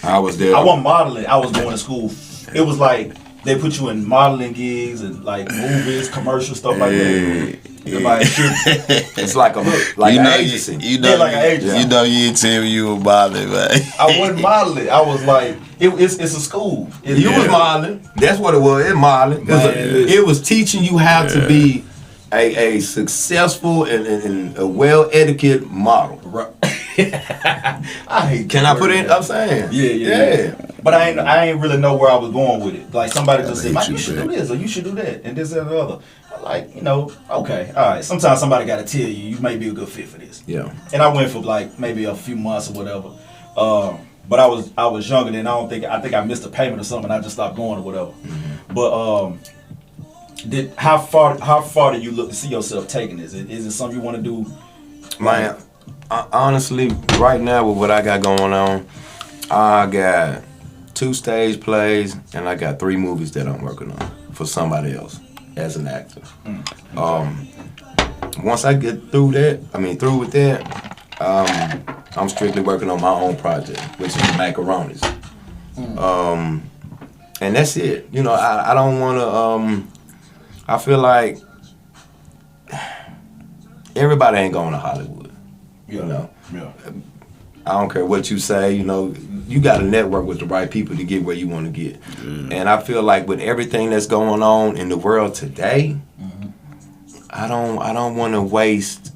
I was there. I wasn't modeling. I was going to school. It was like they put you in modeling gigs and like movies, commercial stuff like that. Yeah. Like, It's like an agency. You know, like an agency. You know, you didn't tell me you were modeling, man. I wasn't modeling. I was like, it's a school. You was modeling. That's what it was. It modeling. It was teaching you how to be a successful and a well-educated model. Right. I hate. Can I put it in? I'm saying. Yeah. But I ain't really know where I was going with it. Like somebody just said, "Mike, you should do this or you should do that," and this and the other. I'm like, okay, all right. Sometimes somebody got to tell you may be a good fit for this. Yeah. And I went for like maybe a few months or whatever. But I was younger then. I think I missed a payment or something. And I just stopped going or whatever. Mm-hmm. But how far do you look to see yourself taking this? Is it something you want to do? Man, honestly, right now with what I got going on, I got 2 stage plays and I got 3 movies that I'm working on for somebody else as an actor. Once I get through with that, I'm strictly working on my own project, which is Macaronis. And that's it. You know, I don't want to. I feel like everybody ain't going to Hollywood. You know. Yeah. I don't care what you say. You know, you got to network with the right people to get where you want to get. And I feel like with everything that's going on in the world today, I don't want to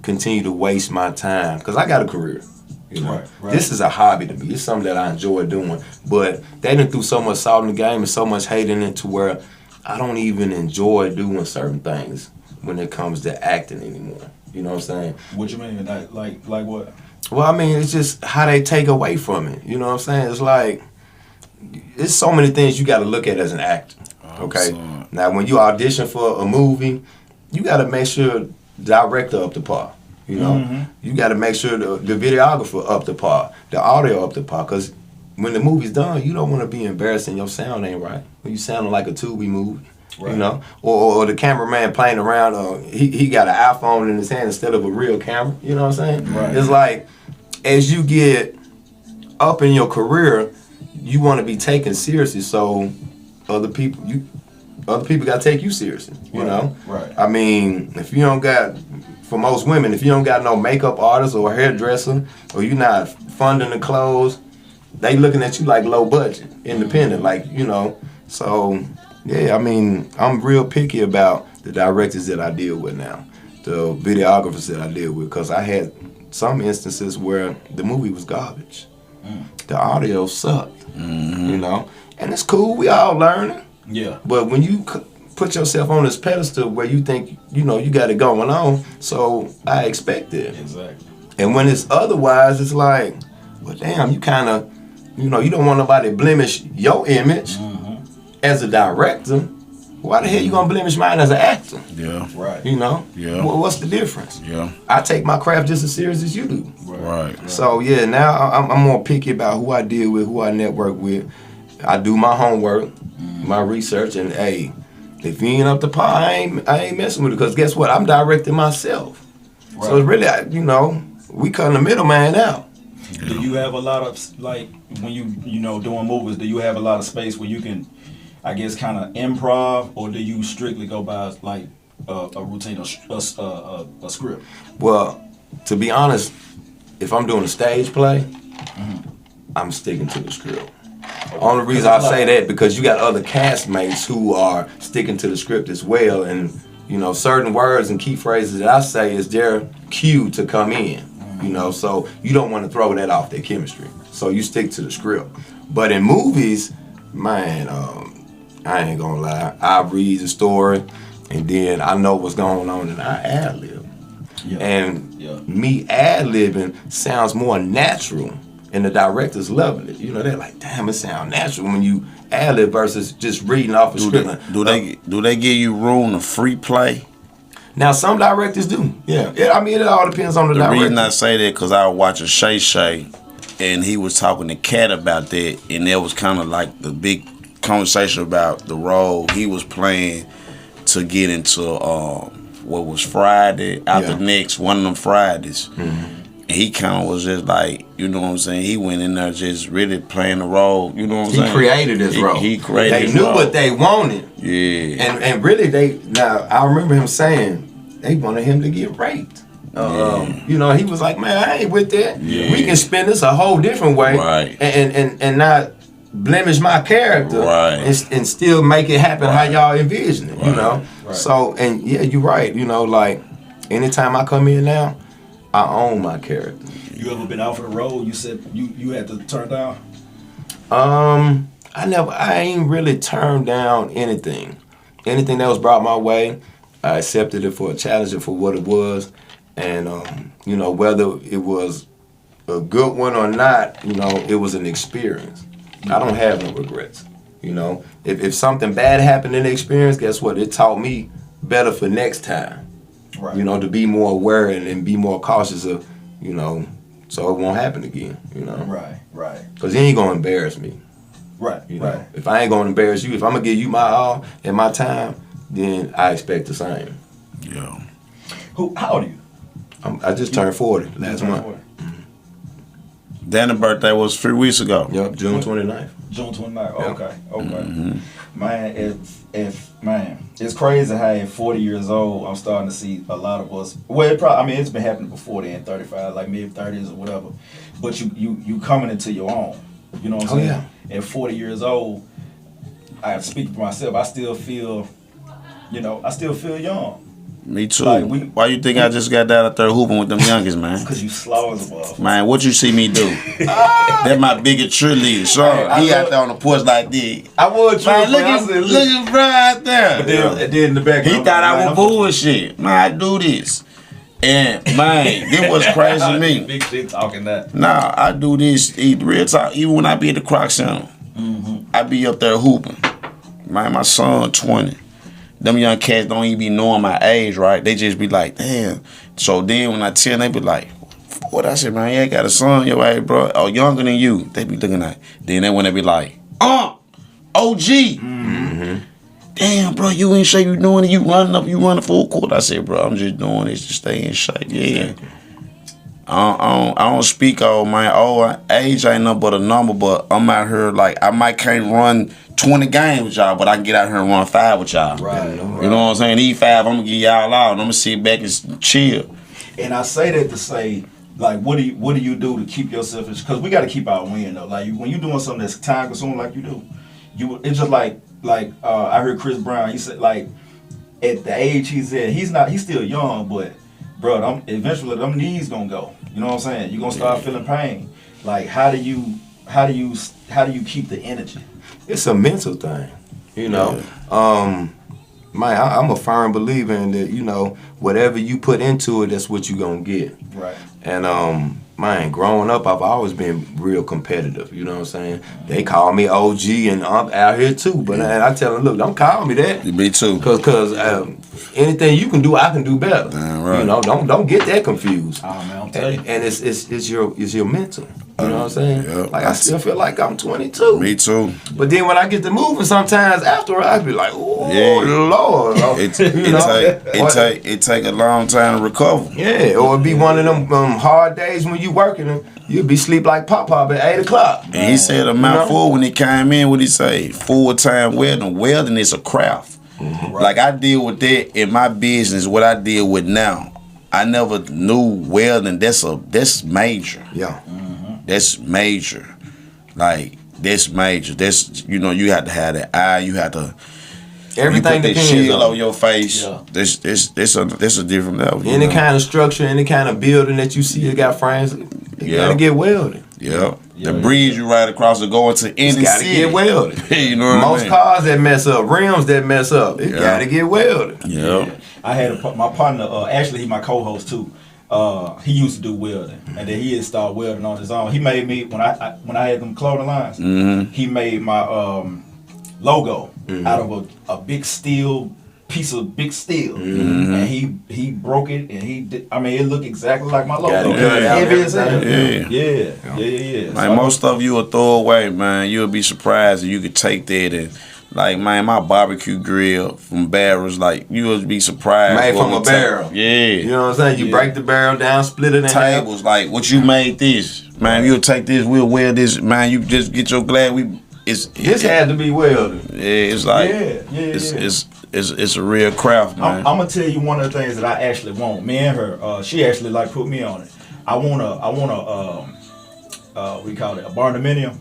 continue to waste my time because I got a career. You know, right. This is a hobby to me. It's something that I enjoy doing. But they done threw so much salt in the game and so much hate in it to where I don't even enjoy doing certain things when it comes to acting anymore. You know what I'm saying? What you mean? Like what? Well, I mean, it's just how they take away from it. You know what I'm saying? It's like, it's so many things you got to look at as an actor. Okay? Now, when you audition for a movie, you got to make sure the director up to par. You know? You got to make sure the videographer up to par, the audio up to par. Because when the movie's done, you don't want to be embarrassed and your sound ain't right. When you sounding like a Tubi movie. Right. You know, or the cameraman playing around. He got an iPhone in his hand instead of a real camera. You know what I'm saying? Right. It's like as you get up in your career, you want to be taken seriously. So other people got to take you seriously. You know? Right. I mean, if you don't got, for most women, if you don't got no makeup artist or hairdresser, or you're not funding the clothes, they looking at you like low budget, independent, like, you know. So. Yeah, I mean, I'm real picky about the directors that I deal with now, the videographers that I deal with, because I had some instances where the movie was garbage. The audio sucked, you know, and it's cool, we all learning. Yeah. But when you put yourself on this pedestal where you think, you know, you got it going on, so I expect it. Exactly. And when it's otherwise, it's like, well, damn, you kind of, you know, you don't want nobody to blemish your image. As a director, why the hell you gonna blemish mine as an actor? Yeah. Right. You know? Yeah. What's the difference? Yeah. I take my craft just as serious as you do. Right. So yeah, now I'm more picky about who I deal with, who I network with. I do my homework, my research, and hey, if you ain't up to par, I ain't messing with it. Because guess what? I'm directing myself. Right. So it's really, you know, we cutting the middleman out. Yeah. Do you have a lot of, like, when you know, doing movies, do you have a lot of space where you can, I guess, kind of improv, or do you strictly go by like a routine, a script? Well, to be honest, if I'm doing a stage play, I'm sticking to the script. Only reason I say that because you got other castmates who are sticking to the script as well, and you know certain words and key phrases that I say is their cue to come in. You know, so you don't want to throw that off their chemistry. So you stick to the script. But in movies, man, I ain't gonna lie. I read the story, and then I know what's going on, and I ad lib. And me ad libbing sounds more natural, and the directors loving it. You know, they're like, damn, it sounds natural when you ad lib versus just reading off a script. Do they give you room to free play? Now some directors do. Yeah. I mean, it all depends on the director. The reason I say that because I was watching Shay Shay, and he was talking to Cat about that, and there was kind of like the big conversation about the role he was playing to get into what was Friday after next, one of them Fridays. And he kind of was just like, you know what I'm saying? He went in there just really playing the role. You know what I'm saying? He created his role. He created They knew what they wanted. Yeah. And really, now I remember him saying they wanted him to get raped. You know, he was like, man, I ain't with that. Yeah. We can spin this a whole different way. Right. And not blemish my character. Right. And still make it happen how y'all envision it, you know? Right. So, and yeah, you're right. You know, like, anytime I come in now, I own my character. You ever been offered a role you said you had to turn down? I ain't really turned down anything. Anything that was brought my way, I accepted it for a challenge and for what it was. And, you know, whether it was a good one or not, you know, it was an experience. I don't have no regrets. You know, if something bad happened in the experience, guess what? It taught me better for next time. Right. You know, to be more aware and be more cautious of, you know, so it won't happen again, you know. Right. Because you ain't going to embarrass me. Right. You know, if I ain't going to embarrass you, if I'm going to give you my all and my time, then I expect the same. Yeah. How old are you? I just turned 40 last month. Danny's birthday was 3 weeks ago. Yep, June 29th. June 29th. Yep. Okay. Mm-hmm. Man, it's crazy how at 40 years old I'm starting to see a lot of us. Well, it's been happening before then, 35, like mid 30s or whatever. But you coming into your own. You know what I'm saying? Yeah. At 40 years old, I speak for myself. I still feel young. Me too. Like Why you think I just got down out there hooping with them youngest, man? Cause you slow as a motherfucker. Man, what you see me do? That my biggest cheerleader. So he out there on the porch like this. I would try. Man, look at bro out there. Then in the back, He thought I was bullshit. Man, I do this. And man, it was crazy to me. Big shit talking that. Nah, I do this real talk. Even when I be at the Croc Center, I be up there hooping. Man, my son 20. Them young cats don't even be knowing my age, right? They just be like, damn. So then when I tell them, they be like, what? I said, man, yeah, I got a son your age, bro. Oh, younger than you. They be looking at. Then they want to be like, OG. Damn, bro, you ain't shape, you doing it. You running full court. I said, bro, I'm just doing this to stay in shape. Yeah. I don't speak on my age ain't nothing but a number, but I'm out here like I can't run 20 games with y'all, but I can get out here and run 5 with y'all. Right. You know what I'm saying? These 5, I'm gonna give y'all out, and I'm gonna sit back and chill. And I say that to say, like, what do you do to keep yourself? Because we got to keep our win though. Like when you're doing something that's time consuming, like you do, it's just like I heard Chris Brown. He said like at the age he's at, he's still young, but bro, eventually them knees gonna go. You know what I'm saying? You're gonna start feeling pain. Like how do you keep the energy? It's a mental thing, you know. I'm a firm believer in that, you know, whatever you put into it, that's what you're gonna get. Right. And growing up, I've always been real competitive. You know what I'm saying? They call me OG, and I'm out here too. But I tell them, look, don't call me that. Me too. Cause anything you can do, I can do better. Right. You know, don't get that confused. Oh man, I'm telling you. And it's your mental. You know what I'm saying? Yeah. Like I still feel like I'm 22. Me too. But then when I get to moving, sometimes after I be like, oh Lord, It take a long time to recover. yeah, or it be one of them hard days when you working and you'll be sleep like Pop at 8 o'clock. And he said a mouthful when he came in. What he say? Full-time welding. Welding is a craft. Like I deal with that in my business. What I deal with now, I never knew welding. That's major. Yeah. That's major. Like That's major. That's you have to have that eye. You have to. Everything you put that depends shield on over your face. Yeah. This a different level. any kind of structure, any kind of building that you see, it got frames. You gotta get welded. Yeah. The breeze you ride across to go into any Gotta city. get welded. You know what Most I mean? cars that mess up, rims that mess up, it gotta get welded. Yeah. I had my partner. Actually, he my co-host too. He used to do welding, and then he had started welding on his own. He made me when I had them clothing lines. Mm-hmm. He made my logo out of a big steel piece of big steel, and he broke it, and he did. I mean, it looked exactly like my logo. Got it cut out, Heavy as hell. everything. Yeah. Like So most of you will throw away, man. You'll be surprised if you could take that and like, man, my barbecue grill from barrels, like you would be surprised. Made from what a we take. barrel. Yeah. You know what I'm saying? You break the barrel down, split it in half. Tables, like what you made this. Man, you'll take this, we'll weld this, man, you just get your glass, This had to be welded. yeah, it's like it's a real craft, man. I'm gonna tell you one of the things that I actually want. Me and her, she actually like put me on it. I want we call it a barndominium.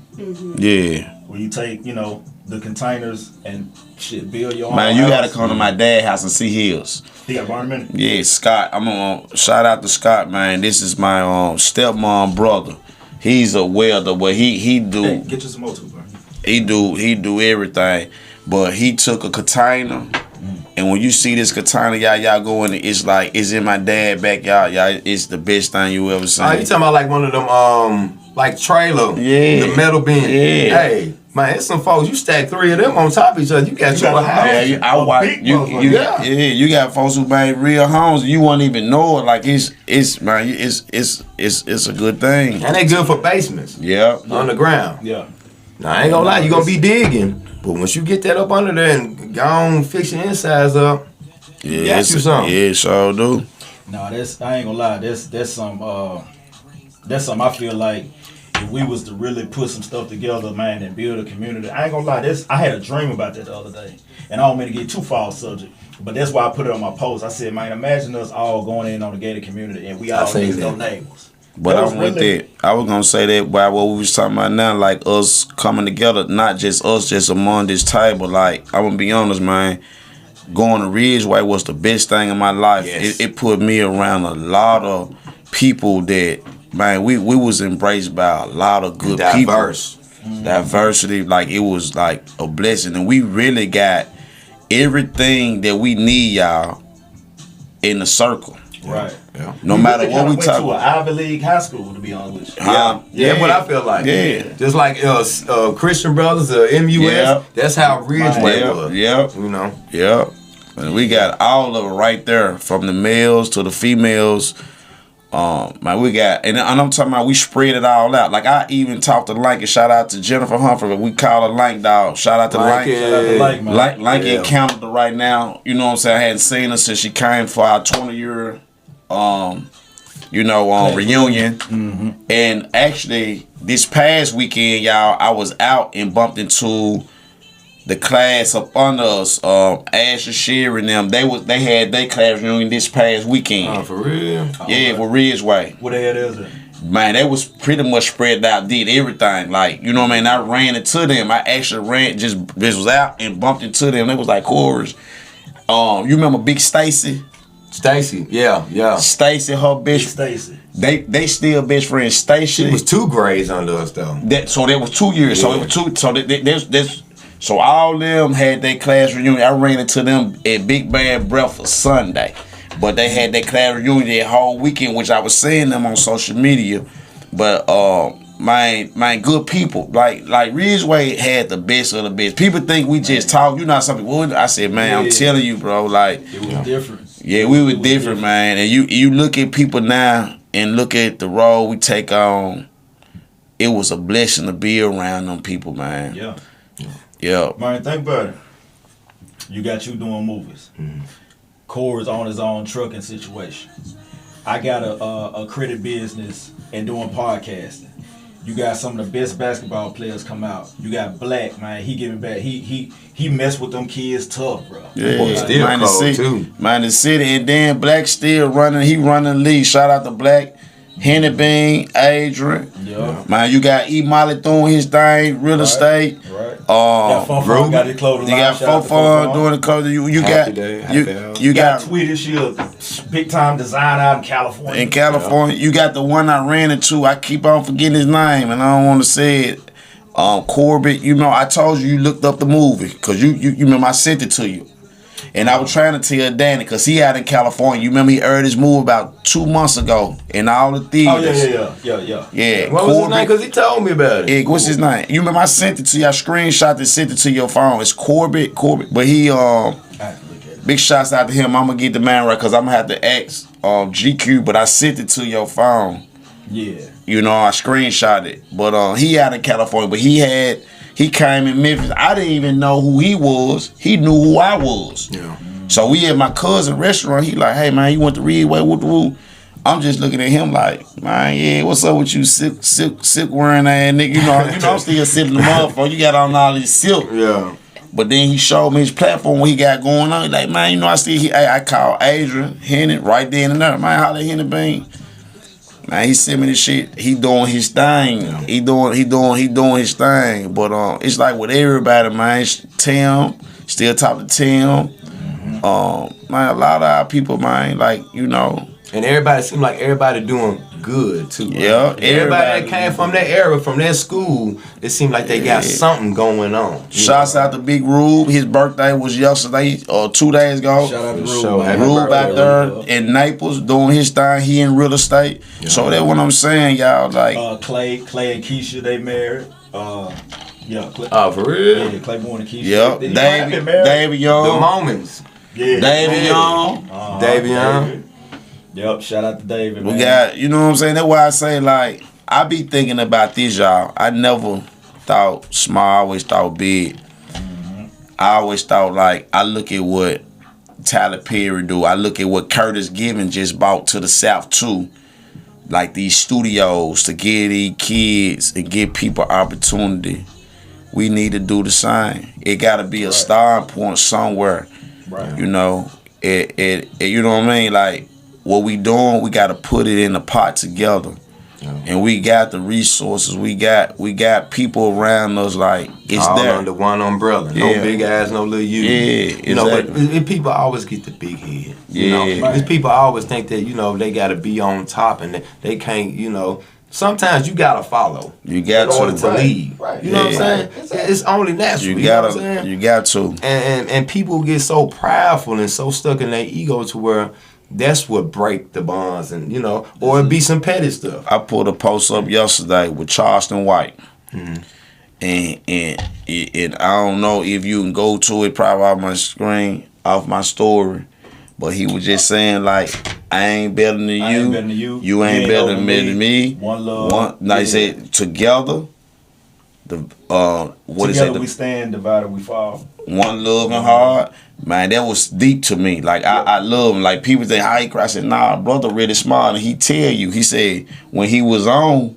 Yeah. Where you take, the containers and shit, build your own Man, you house. gotta come to my dad's house and see his. He got a barndominium. Yeah, Scott. I'm gonna shout out to Scott, man. This is my stepmom brother. He's a welder, but he do Hey, get you some more too, bro. he do everything. But he took a container, and when you see this container, y'all go in, it's like it's in my dad's backyard, y'all. It's the best thing you ever seen. Oh, you talking about like one of them like trailer, Yeah. the metal bin. Yeah. Hey, man, it's some folks. You stack 3 of them on top of each other. You got your house. Yeah, I watch you got folks who made real homes. You won't even know it. Like it's a good thing. And they good for basements. Yeah. On the ground. Yeah. Now I ain't gonna lie, you gonna be digging, but once you get that up under there and go on fix your insides up, Yeah, got you something. Yeah, sure do. No, I ain't gonna lie. That's some I feel like if we was to really put some stuff together, man, and build a community. I ain't gonna lie. I had a dream about that the other day, and I don't mean to get too far off subject, but that's why I put it on my post. I said, man, imagine us all going in on the gated community, and we all seen next door that. neighbors. But That was I'm with really- that. I was gonna say that by what we was talking about now, like us coming together, not just us, just among this table. Like I'm gonna be honest, man. Going to Ridgeway was the best thing in my life. Yes. It put me around a lot of people that, man, we was embraced by a lot of good diverse. people. Diversity, like it was like a blessing, and we really got everything that we need, y'all, in the circle. Right. Yeah. No We matter really what kinda we went talk to an about. Ivy League high school, to be honest with you. Huh? Yeah, what I feel like. Yeah. Just like Christian Brothers, MUS, Yeah. that's how Ridgeway Yeah, was. yeah. You know? Yeah. And we got all of it right there, from the males to the females. Man, we got, and I'm talking about we spread it all out. Like I even talked to Lanky. Shout out to Jennifer Humphrey. We call her Lank Dog. Shout out to Lank. Shout out to Lank, man. Lanky Yeah. in Canada right now. You know what I'm saying? I hadn't seen her since she came for our 20-year, reunion. Mm-hmm. And actually, this past weekend, y'all, I was out and bumped into the class up under us, Ash and Sherry and them. They had their class reunion this past weekend. Oh, for real? Yeah, for Ridgeway. What the hell is it? Man, they was pretty much spread out, did everything. Like, you know what I mean? I ran into them. I actually just was out and bumped into them. They was like chorus. You remember Big Stacy? Stacy, yeah. Stacy, her Big best. Stacy. They still best friends. Stacy. She was 2 grades under us, though. So there was 2 years. So Yeah. it was 2. So there's so all them had their class reunion. I ran into them at Big Bad Breakfast Sunday, but they had their class reunion that whole weekend, which I was seeing them on social media. But my good people, like Ridgeway had the best of the best. People think we just talk. You know something? Well, I said, man, I'm Yeah. telling you, bro. Like, It was different. yeah, we were different, man. And you look at people now and look at the role we take on. It was a blessing to be around them people, man. Yeah. Yeah. Man, think about it. You got you doing movies. Corey's on his own trucking situation. I got a credit business and doing podcasting. You got some of the best basketball players come out. You got Black, man. He giving back. He messed with them kids tough, bro. Yeah, still Man, the cold, city, too. Man, the city, and then Black still running. He running the league. Shout out to Black. Henny Bean, Adrian. Yeah. Man, you got E. Molly doing his thing, real estate. Right. Got his clothing You line. got Fofon doing the clothing. You Happy got Day, Happy Hour. you got Tweeted she a big time designer out in California. in California. You got the one I ran into. I keep on forgetting his name, and I don't want to say it. Corbett. You know, I told you looked up the movie because you remember I sent it to you. And I was trying to tell Danny, because he out in California. You remember he heard his move about 2 months ago in all the theaters. Yeah. What was his name? Because he told me about it. What's his name? You remember I sent it to you. I screenshot and sent it to your phone. It's Corbett. But he, big shots out to him. I'm going to get the man right because I'm going to have to ask GQ, but I sent it to your phone. Yeah. You know, I screenshot it. But he out in California, but he came in Memphis. I didn't even know who he was. He knew who I was. Yeah. So we at my cousin restaurant. He like, hey man, you went to Redway with the woo? I'm just looking at him like, man, yeah, what's up with you silk wearing ass nigga? You know, I'm still sitting the motherfucker. You got on all this silk. Yeah. But then he showed me his platform, what he got going on. He like, man, you know, I called Adrian, Henny, right there and there. Man, holla Henny Bean. Man, he sent me this shit. He doing his thing. Yeah. He doing his thing. But it's like with everybody, man. It's Tim, still talk to Tim. Mm-hmm. Man, a lot of our people, man, like, you know. And everybody seem like everybody doing good too. Right? Yeah, everybody that came from that era, from that school, it seemed like they got something going on. Shouts out to Big Rube. His birthday was yesterday or 2 days ago. Shout out to Rube. Rube out there in Naples doing his thing. He in real estate. Yeah. So that's what I'm saying, y'all. Like Clay and Keisha, they married. Clay, for real? Yeah, Claiborne and Keisha. Yeah, David Young. The moments. Yeah, David Young. David Young. Yep, shout out to David. We got, you know what I'm saying? That's why I say, like, I be thinking about this, y'all. I never thought small, I always thought big. Mm-hmm. I always thought, like, I look at what Tyler Perry do. I look at what Curtis Gibbons just bought to the South, too. Like, these studios to give these kids and give people opportunity. We need to do the same. It got to be a starting point somewhere. Right. You know, you know what I mean? Like, what we doing, we got to put it in the pot together. Yeah. And we got the resources. We got people around us like it's all there. under one umbrella. No big ass, no little you. Yeah, you know, but people always get the big head. You know, because people always think that, you know, they got to be on top and they can't, you know. Sometimes you gotta follow. You got in order to lead. Right. You know what I'm saying? It's only natural. You know what I'm saying? You got to. And people get so prideful and so stuck in their ego to where that's what break the bonds, and you know, or it be some petty stuff. I pulled a post up yesterday with Charleston White, and I don't know if you can go to it, probably off my screen, off my story, but he was just saying like, I ain't better than you. You ain't better than me. One love. Like I said, together. Together we stand, divided we fall. One love and heart. Man, that was deep to me. Like, I love him. Like, people think, how he cry? I said, nah, brother really smart. And he tell you, he said, when he was on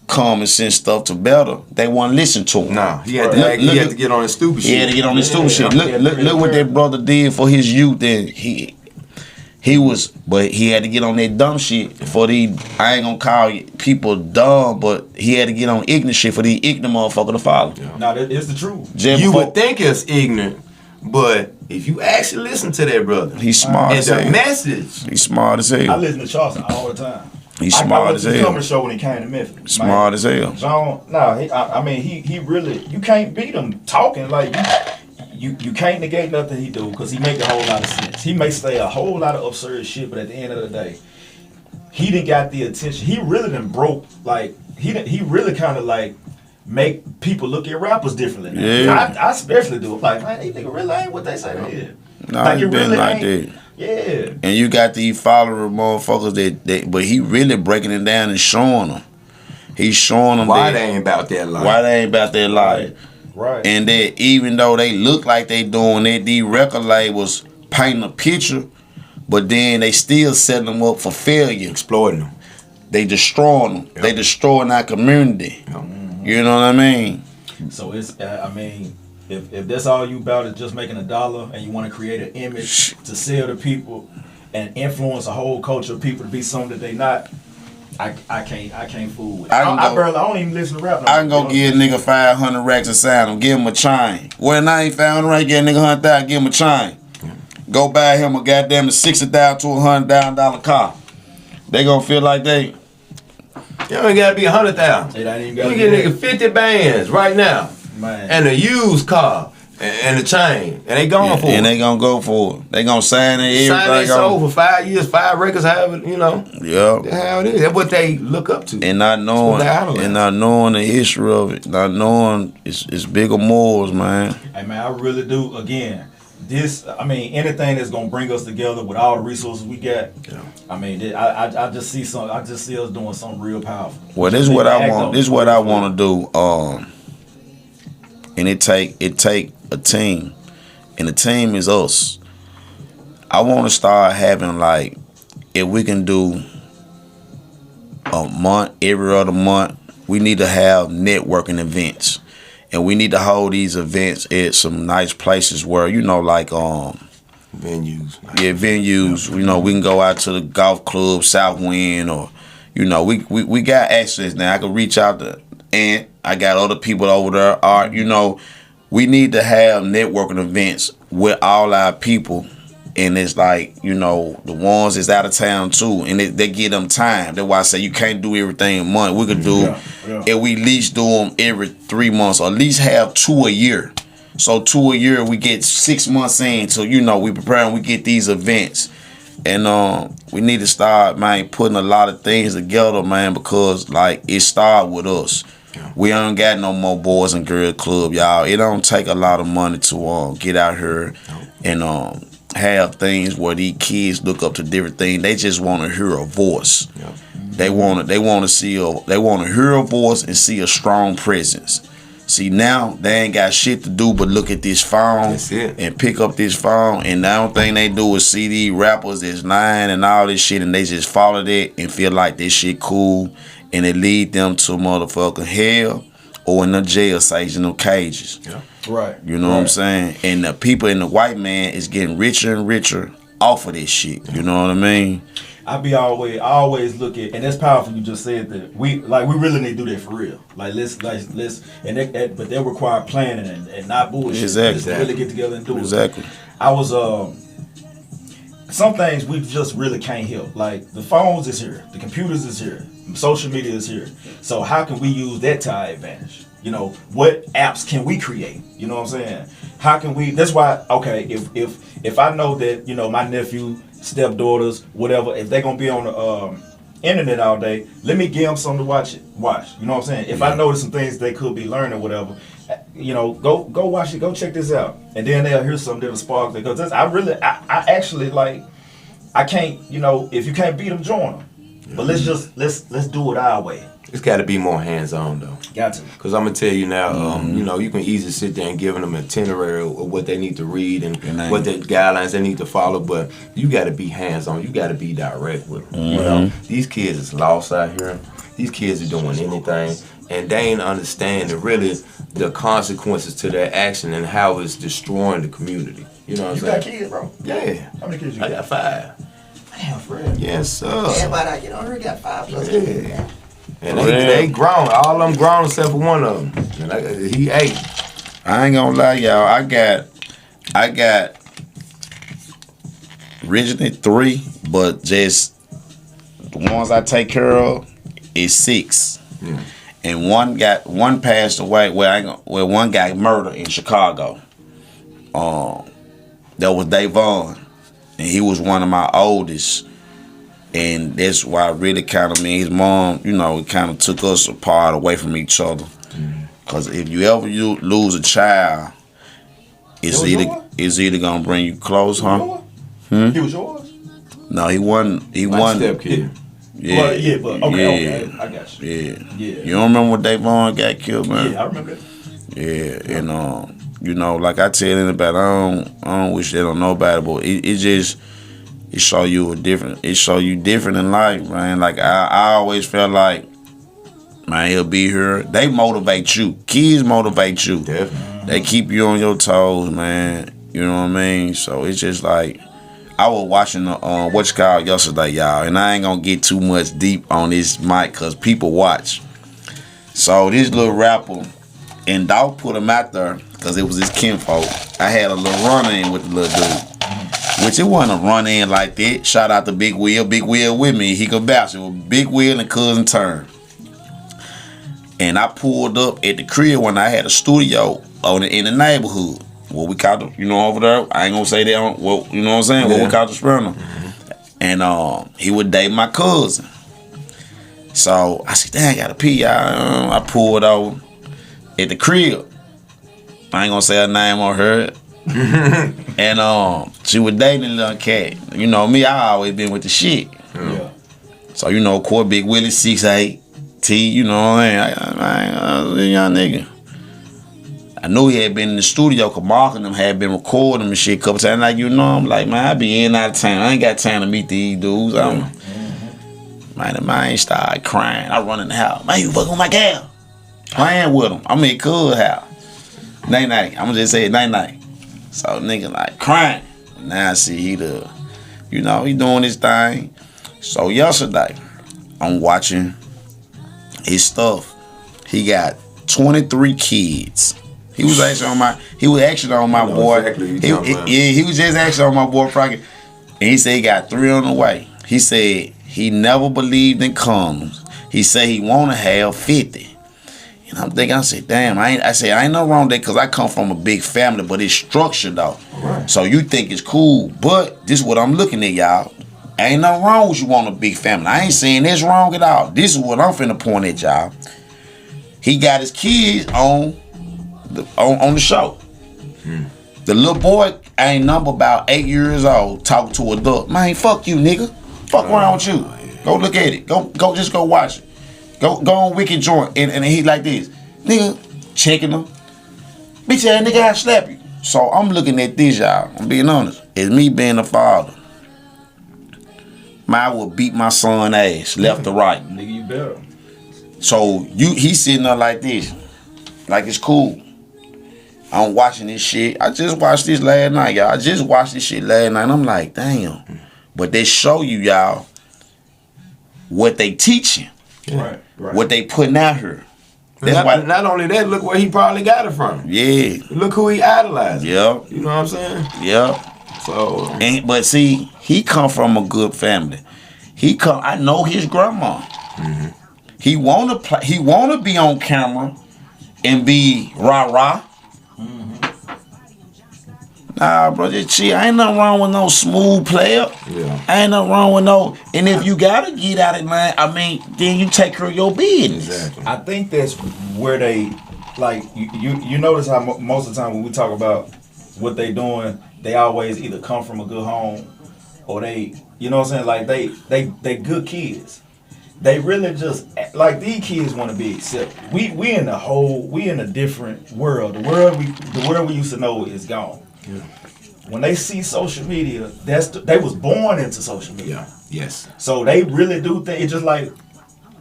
Common Sense Stuff to Better, they wouldn't listen to him. Nah, he had to get on his stupid shit. He had to get on his stupid shit. Look what that brother did for his youth. And but he had to get on that dumb shit for the, I ain't gonna call people dumb, but he had to get on ignorant shit for the ignorant motherfucker to follow. Yeah. No, that is the truth. You would think it's ignorant, but if you actually listen to that brother, he's smart as hell. And the message, he's smart as hell. I listen to Charleston all the time. He's smart as hell. I went to the Comedy Show when he came to Memphis. Smart as hell. John, he really, you can't beat him talking like you can't negate nothing he do because he make a whole lot of sense. He may say a whole lot of absurd shit, but at the end of the day, he didn't got the attention. He really done broke, like, he really kind of like make people look at rappers differently. Yeah. I especially do. Like, man, these niggas really ain't what they say they is. Nah, like, it been really like that. Yeah. And you got these follower motherfuckers but he really breaking it down and showing them. He's showing them why they ain't about that life. Why they ain't about that life. Right. And that even though they look like they doing that, these record labels painting a picture, but then they still setting them up for failure. Exploiting them. They destroying them. Yep. They destroying our community. Yep. You know what I mean? So it's, if that's all you about is just making $1 and you want to create an image to sell to people and influence a whole culture of people to be something that they not, I can't fool with it. I don't even listen to rap. No I can go give a nigga 500 racks of sound and give him a chain. When I ain't found right, get a nigga 100,000, give him a chain. Go buy him a goddamn $60,000 to $100,000 car. They gonna feel like they. You ain't gotta be 100,000. It ain't even You gotta get be nigga 50 bands right now, man. and a used car and a chain, and they going for it. And they gonna go for it. They gonna sign it. Sign they sold for 5 years, 5 records, however, Yeah. that's how it is. That's what they look up to. And not knowing the history of it, not knowing it's bigger morals, man. Hey man, I really do. Again, anything that's gonna bring us together with all the resources we got. Yeah. I mean, I just see us doing something real powerful. Well, this is what I want. This is what I want to do. And it take a team, and the team is us. I want to start having, like, if we can do a month, every other month, we need to have networking events. And we need to hold these events at some nice places where, like Venues. Yeah, venues. We can go out to the golf club, Southwind, or, we got access now. I can reach out to Ant. I got other people over there. Art, we need to have networking events with all our people. And it's like, the ones that's out of town too. And they get them time. That's why I say you can't do everything in a month. We could do, if we at least do them every 3 months, or at least have 2 a year. So 2 a year, we get 6 months in. So, we prepare and we get these events. And we need to start, man, putting a lot of things together, man, because, like, it started with us. Yeah. We ain't got no more boys and girls club, y'all. It don't take a lot of money to get out here and have things where these kids look up to different things. They just want to hear a voice. Yeah. They want to hear a voice and see a strong presence. See, now they ain't got shit to do but look at this phone and pick up this phone, and the only thing they do is see these rappers that's lying and all this shit, and they just follow that and feel like this shit cool, and it lead them to motherfucking hell or in the jail cells in them cages. Yeah. Right. You know what I'm saying? And the people in the white man is getting richer and richer off of this shit. You know what I mean? I always look at, and that's powerful. You just said that we really need to do that for real. Like let's but that require planning and not bullshit. Exactly. Let's really get together and do it. Exactly. I was some things we just really can't help. Like the phones is here, the computers is here, social media is here. So how can we use that to our advantage? What apps can we create? You know what I'm saying? How can we? That's why. Okay, if I know that my nephew, stepdaughters, whatever, if they're gonna be on the internet all day, let me give them something to watch. You know what I'm saying? If I notice some things they could be learning, whatever, go watch it, go check this out, and then they'll hear something that'll spark because I actually like. I can't, if you can't beat them, join them. But let's do it our way. It's got to be more hands-on though. Got to. Because I'm gonna tell you now, you can easily sit there and give them an itinerary of what they need to read and what the guidelines they need to follow, but you got to be hands-on. You got to be direct with them. These kids is lost out here. These kids are doing anything, and they ain't understanding really the consequences to their action and how it's destroying the community. You know what I'm saying? You got kids, bro? Yeah. How many kids you I got? got 5. Damn, Fred. Yes, sir. Everybody I get on here got 5 plus. Yeah. And they grown. All of them grown except for one of them. And he 8. I ain't gonna lie, y'all. I got originally 3, but just the ones I take care of is 6. Yeah. And one passed away where one got murdered in Chicago. That was Davon, and he was one of my oldest. And that's why I really kind of, his mom, it kind of took us apart away from each other. Because if you ever lose a child, it's either gonna bring you close, huh? He was yours? No, he wasn't. He wasn't. Stepkid. Yeah, but okay, I got you. Yeah. You don't remember when Davon got killed, man? Yeah, I remember that. Yeah, and like I tell anybody, I don't wish that on nobody, but it show you different in life, man. Like I always felt like, man, he'll be here. They motivate you. Kids motivate you. Definitely. They keep you on your toes, man. You know what I mean? So it's just like, I was watching the what you call yesterday, y'all, and I ain't gonna get too much deep on this mic because people watch. So this little rapper, and Dog put him out there because it was his kinfolk. I had a little run-in with the little dude, which it wasn't a run-in like that. Shout out to Big Will. Big Will with me. He could vouch. It was Big Will and Cousin Turn. And I pulled up at the crib when I had a studio in the neighborhood. What we call the, over there. I ain't gonna say that on, well, you know what I'm saying? Yeah. What we call the Sprinter. And he would date my cousin. So I said, dang, I gotta pee. I pulled over at the crib. I ain't gonna say her name on her. And she was dating a little cat. You know me, I always been with the shit. Yeah. So Core Big Willie 6'8". T, you know what I was a young nigga. I knew he had been in the studio because Mark and them had been recording him and shit a couple times. Like, I'm like, man, I be in and out of town. I ain't got time to meet these dudes. Man, started crying. I run in the house. Man, you fucking with my gal. Playing with him. I'm in Cuz house. Night. I'm just say night. So nigga like crying. Now I see he doing his thing. So yesterday, I'm watching his stuff. He got 23 kids. He was actually on my boy. Exactly he was just actually on my boy Frankie. And he said he got 3 on the way. He said he never believed in condoms. He said he wanna have 50. And I'm thinking, I said, damn, I ain't no wrong with that because I come from a big family, but it's structured though. Right. So you think it's cool, but this is what I'm looking at, y'all. Ain't nothing wrong with you want a big family. I ain't saying this wrong at all. This is what I'm finna point at, y'all. He got his kids on the show. The little boy ain't number about 8 years old talking to a adult. Man, fuck you, nigga. Fuck around with you. Go look at it. Just go watch it. Go on Wicked Joint and he like this. Nigga, checking him. Bitch ass nigga, I slap you. So I'm looking at this, y'all. I'm being honest. It's me being a father. I would beat my son ass left to right. Nigga, you better. So he sitting there like this, like it's cool. I'm watching this shit. I just watched this last night, y'all. I just watched this shit last night. And I'm like, damn. But they show you, y'all, what they teaching, right. What they putting out here. That's why. Not only that, look where he probably got it from. Yeah. Look who he idolized. Yep. You know what I'm saying? Yep. So, but see, he come from a good family. I know his grandma. Mm-hmm. He wanna be on camera and be rah-rah. Mm-hmm. Nah, bro, ain't nothing wrong with no smooth player. Yeah. Ain't nothing wrong with no. And if you gotta get out of line, then you take care of your business. Exactly. I think that's where they like you notice how most of the time when we talk about what they doing. They always either come from a good home or they, you know what I'm saying? Like they good kids. They really just like these kids want to be accepted. We in a different world. The world we used to know is gone. Yeah. When they see social media, they was born into social media. Yeah. Yes. So they really do think it's just like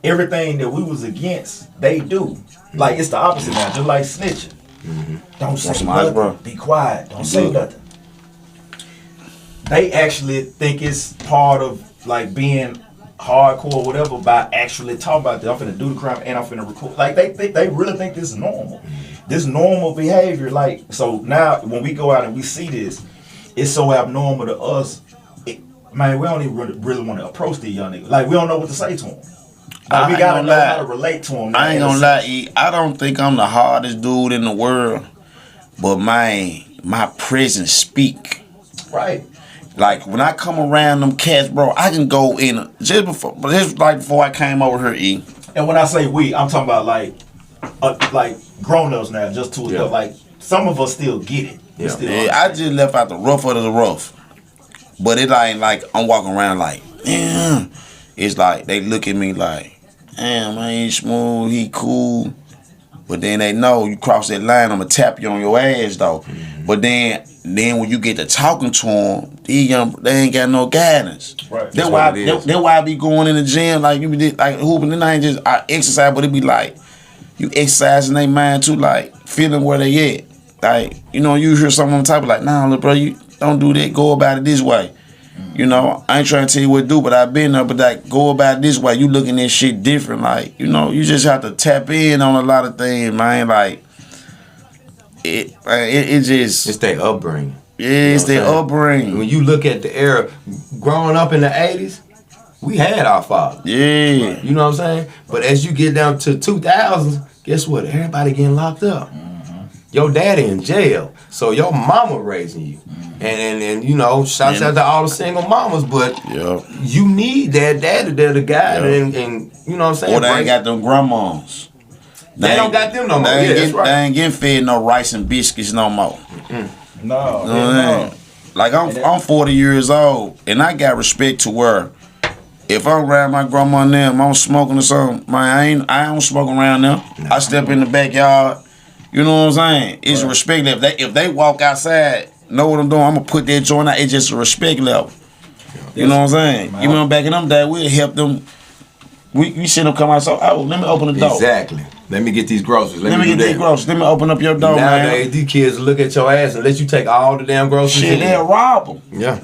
everything that we was against, they do. Mm-hmm. Like it's the opposite now, just like snitching. Mm-hmm. Don't say nothing. Bro. Be quiet. Don't say nothing. They actually think it's part of like being hardcore or whatever by actually talking about that. I'm finna do the crime and I'm finna record. Like they really think this is normal. This normal behavior. Like so now when we go out and we see this, it's so abnormal to us. Man, we don't even really want to approach these young niggas. Like we don't know what to say to them. Like, we gotta know how to relate to them. I ain't gonna lie, E. I don't think I'm the hardest dude in the world, but my presence speak. Right. Like when I come around them cats, bro, I can go in just before I came over here, E. And when I say we, I'm talking about like grown-ups now, just to adult. Like some of us still get it. Yeah, I just left out the rough of the rough. But it ain't like I'm walking around like, damn. It's like they look at me like, damn, man, he smooth, he cool. But then they know you cross that line, I'ma tap you on your ass though. Mm-hmm. But then when you get to talking to them, they ain't got no guidance. Right. That's why I be going in the gym like you be like hooping. And I ain't just I exercise, but it be like you exercising their mind too, like feeling where they at. Like you hear someone type of like, nah, look, bro, you don't do that. Go about it this way. You know, I ain't trying to tell you what to do, but I've been there. But like, go about this way. You looking at shit different. Like, you know, you just have to tap in on a lot of things, man. Like, it just. It's their upbringing. Yeah, it's their upbringing. When you look at the era, growing up in the 80s, we had our father. Yeah. You know what I'm saying? But as you get down to 2000s, guess what? Everybody getting locked up. Your daddy in jail. So your mama raising you. And you know, shouts out to all the single mamas, but you need that daddy there to guide and you know what I'm saying? Or they ain't got them grandmas. They don't got them no more. They ain't getting fed no rice and biscuits no more. No. No. Like I'm 40 years old and I got respect to where if I'm around my grandma and them, I'm smoking or something, man, I don't smoke around them. I step in the backyard. You know what I'm saying? It's a respect level. If they walk outside, know what I'm doing, I'm gonna put that joint out. It's just a respect level. You know what I'm saying? You remember back in them days, we'd help them. We see them come out, so let me open the door. Exactly. Let me get these groceries. Let me get these groceries. Let me open up your door, Nowadays, man. these kids look at your ass and let you take all the damn groceries. Shit, they'll rob them. Yeah.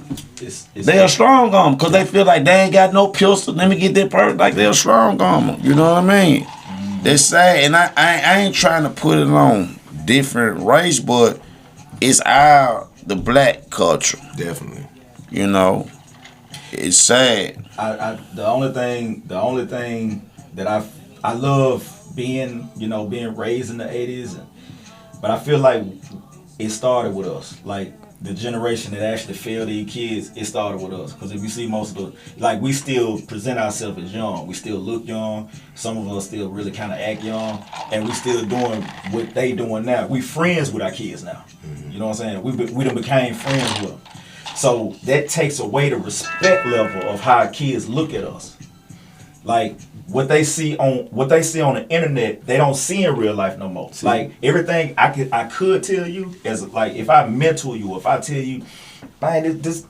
They're strong on them because they feel like they ain't got no pistol. Let me get that person. Like they're strong on them. You know what I mean? That's sad, and I ain't trying to put it on different race, but it's the black culture. Definitely. You know, it's sad. The only thing that I love being raised in the 80s, but I feel like it started with us. Like the generation that actually failed these kids, it started with us. Because if you see most of we still present ourselves as young. We still look young. Some of us still really kind of act young. And we still doing what they doing now. We friends with our kids now. You know what I'm saying? We done became friends with them. So that takes away the respect level of how kids look at us. Like what they see on the internet, they don't see in real life no more. Like everything I could tell you is like if I mentor you, if I tell you, man, this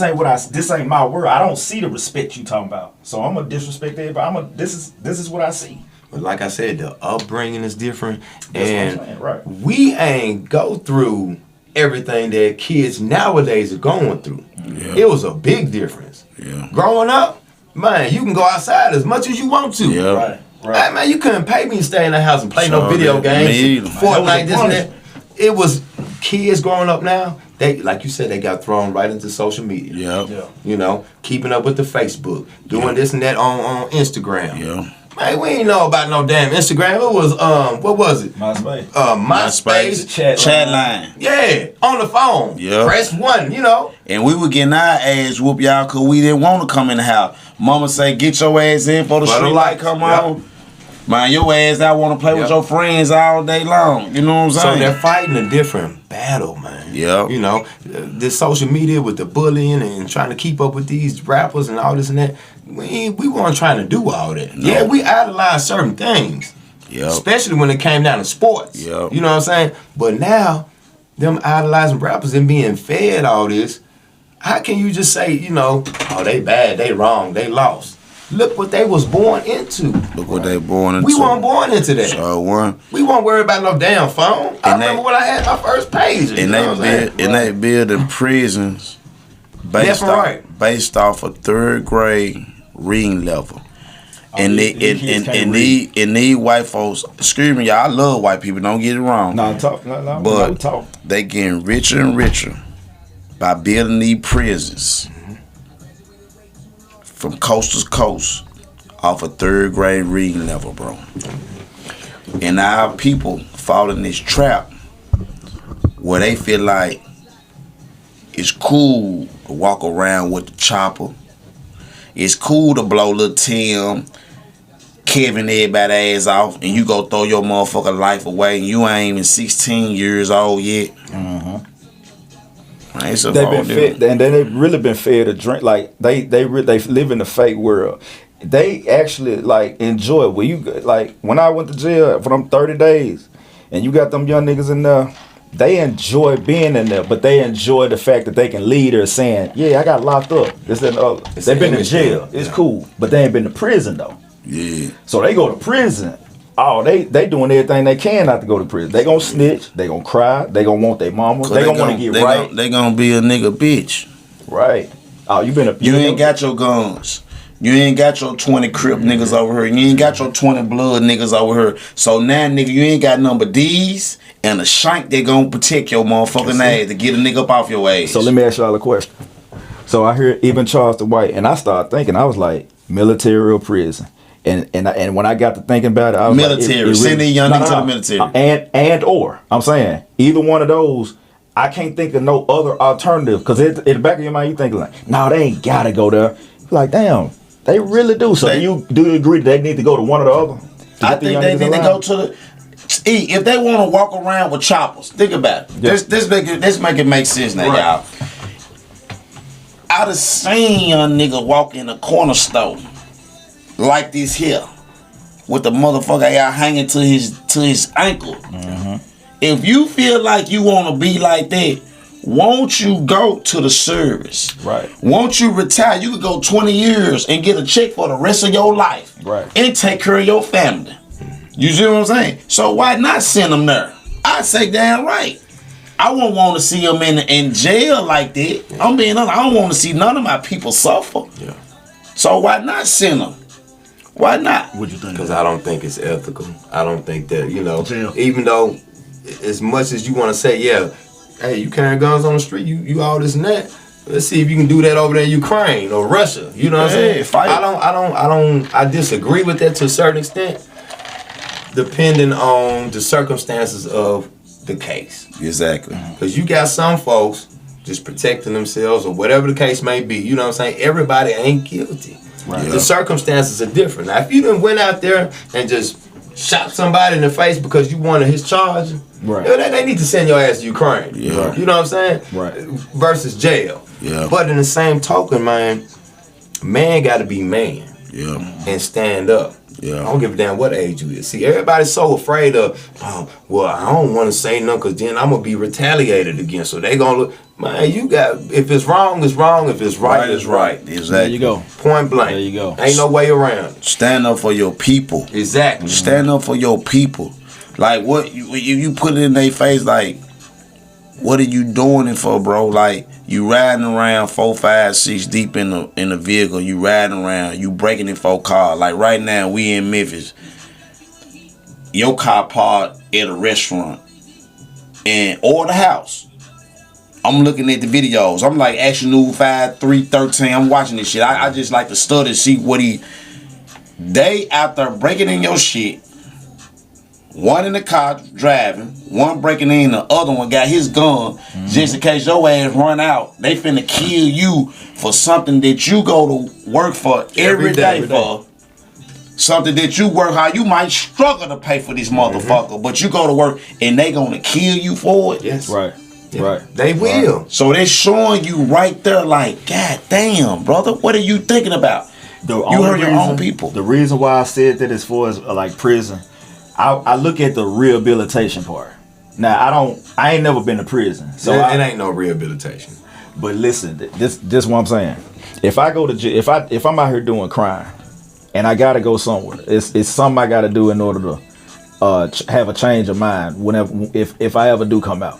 ain't my word. I don't see the respect you talking about. So I'm gonna disrespect everybody. This is what I see. But like I said, the upbringing is different, That's and what I'm saying, right. we ain't go through everything that kids nowadays are going through. Yeah. It was a big difference. Yeah. Growing up, man, you can go outside as much as you want to. Yeah. Right. Hey, man, you couldn't pay me to stay in the house and play no Sure video did. games, Me either. Fortnite, this and that. punishment. It was kids growing up now. They, like you said, they got thrown right into social media. Yeah. You know, keeping up with the Facebook, doing this and that on Instagram. Yeah. Man, we ain't know about no damn Instagram. It was what was it? MySpace. MySpace. Chat line. Yeah, on the phone. Yeah. Press 1, you know. And we were getting our ass whoop y'all because we didn't want to come in the house. Mama say, get your ass in for the For the street light lights, come yep. on. Man, your ass out want to play with Yep. your friends all day long. You know what I'm So saying? they're fighting a different battle, man. Yep. You know, this social media with the bullying and trying to keep up with these rappers and all this and that. We weren't trying to do all that. No. Yeah, we idolized certain things. Yep. Especially when it came down to sports. Yep. You know what I'm saying? But now, them idolizing rappers and being fed all this, how can you just say, you know, oh, they bad, they wrong, they lost? Look what they was born into. Look what they born into. We weren't born into that. So one. We weren't worried about no damn phone. I remember when I had my first page. And they building prisons based off of third grade reading level. And these white folks, excuse me, y'all, I love white people, don't get it wrong. But they getting richer and richer by building these prisons from coast to coast off a third grade reading level, bro. And our people fall in this trap where they feel like it's cool to walk around with the chopper. It's cool to blow little Tim, Kevin everybody ass off, and you go throw your motherfucking life away, and you ain't even 16 years old yet. Man, it's a They've been fed, and they've really been fed a drink. Like they live in a fake world. They actually like enjoy it. When you like when I went to jail for them 30 days, and you got them young niggas in there. They enjoy being in there, but they enjoy the fact that they can lead her saying, "Yeah, I got locked up." This and other. They've been in jail. It's cool, but they ain't been to prison though. Yeah. So they go to prison. Oh, they doing everything they can not to go to prison. They gonna snitch. They gonna cry. They gonna want their mama. They gonna want to get right. They gonna be a nigga bitch. Right. Oh, You ain't got your guns. You ain't got your 20 Crip niggas over here. You ain't got your 20 blood niggas over here. So now, nigga, you ain't got number D's and a shank that gonna protect your motherfucking ass to get a nigga up off your ass. So let me ask y'all a question. So I hear even Charles the White, and I started thinking, I was like, military or prison. And when I got to thinking about it, I was military. like, Send these young niggas to the military. And or, I'm saying, either one of those, I can't think of no other alternative. Because in the back of your mind, you think like, no, they ain't got to go there. Like, damn, they really do. So do you agree they need to go to one or the other? I think they need to go to the... If they want to walk around with choppers, think about it. Yeah. This make it make sense now, y'all. I done seen young nigga walk in a corner store like this here with the motherfucker out hanging to his ankle. Mm-hmm. If you feel like you want to be like that, won't you go to the service? Right. Won't you retire? You could go 20 years and get a check for the rest of your life. Right. And take care of your family. You see what I'm saying? So why not send them there? I say damn right. I won't want to see them in jail like that. I'm being honest. I don't want to see none of my people suffer. Yeah. So why not send them? Why not? What you think? Because I don't think it's ethical. I don't think that, Jail. even though as much as you want to say, yeah, hey, you carrying guns on the street, you all this and that. Let's see if you can do that over there in Ukraine or Russia. You know what I'm saying? Fight. I disagree with that to a certain extent, depending on the circumstances of the case. Exactly. Because you got some folks just protecting themselves or whatever the case may be. You know what I'm saying? Everybody ain't guilty. Right. The circumstances are different. Now, if you done went out there and just shot somebody in the face because you wanted his charge, right. They need to send your ass to Ukraine. Yeah. You know what I'm saying? Right. Versus jail. Yeah. But in the same token, man got to be man. Yeah. And stand up. Yeah. I don't give a damn what age you is. See, everybody's so afraid of, well, I don't want to say nothing because then I'm going to be retaliated against. So they going to look, man, you got, if it's wrong, it's wrong. If it's right, it's right. Exactly. There you go. Point blank. There you go. Ain't no way around it. Stand up for your people. Exactly. Stand up for your people. Like, what you put it in their face, like, what are you doing it for, bro? Like, you riding around 4, 5, 6 deep in the vehicle. You riding around. You breaking in 4 cars. Like right now, we in Memphis. Your car parked at a restaurant or the house. I'm looking at the videos. I'm like Action News 5, 3, 13. I'm watching this shit. I just like to study, see what they out there breaking in your shit. One in the car driving, one breaking in, the other one got his gun just in case your ass run out. They finna kill you for something that you go to work for every day for. Something that you work hard. You might struggle to pay for this motherfucker, but you go to work and they gonna kill you for it. Yes. Right. Yeah. Right. They will. So they're showing you right there like, God damn, brother, what are you thinking about? You hurt your own people. The reason why I said that as far as like prison, I look at the rehabilitation part. Now I ain't never been to prison, so it ain't no rehabilitation. But listen, this what I'm saying. If I go to jail, if I'm out here doing crime, and I gotta go somewhere, it's something I gotta do in order to have a change of mind. Whenever if I ever do come out,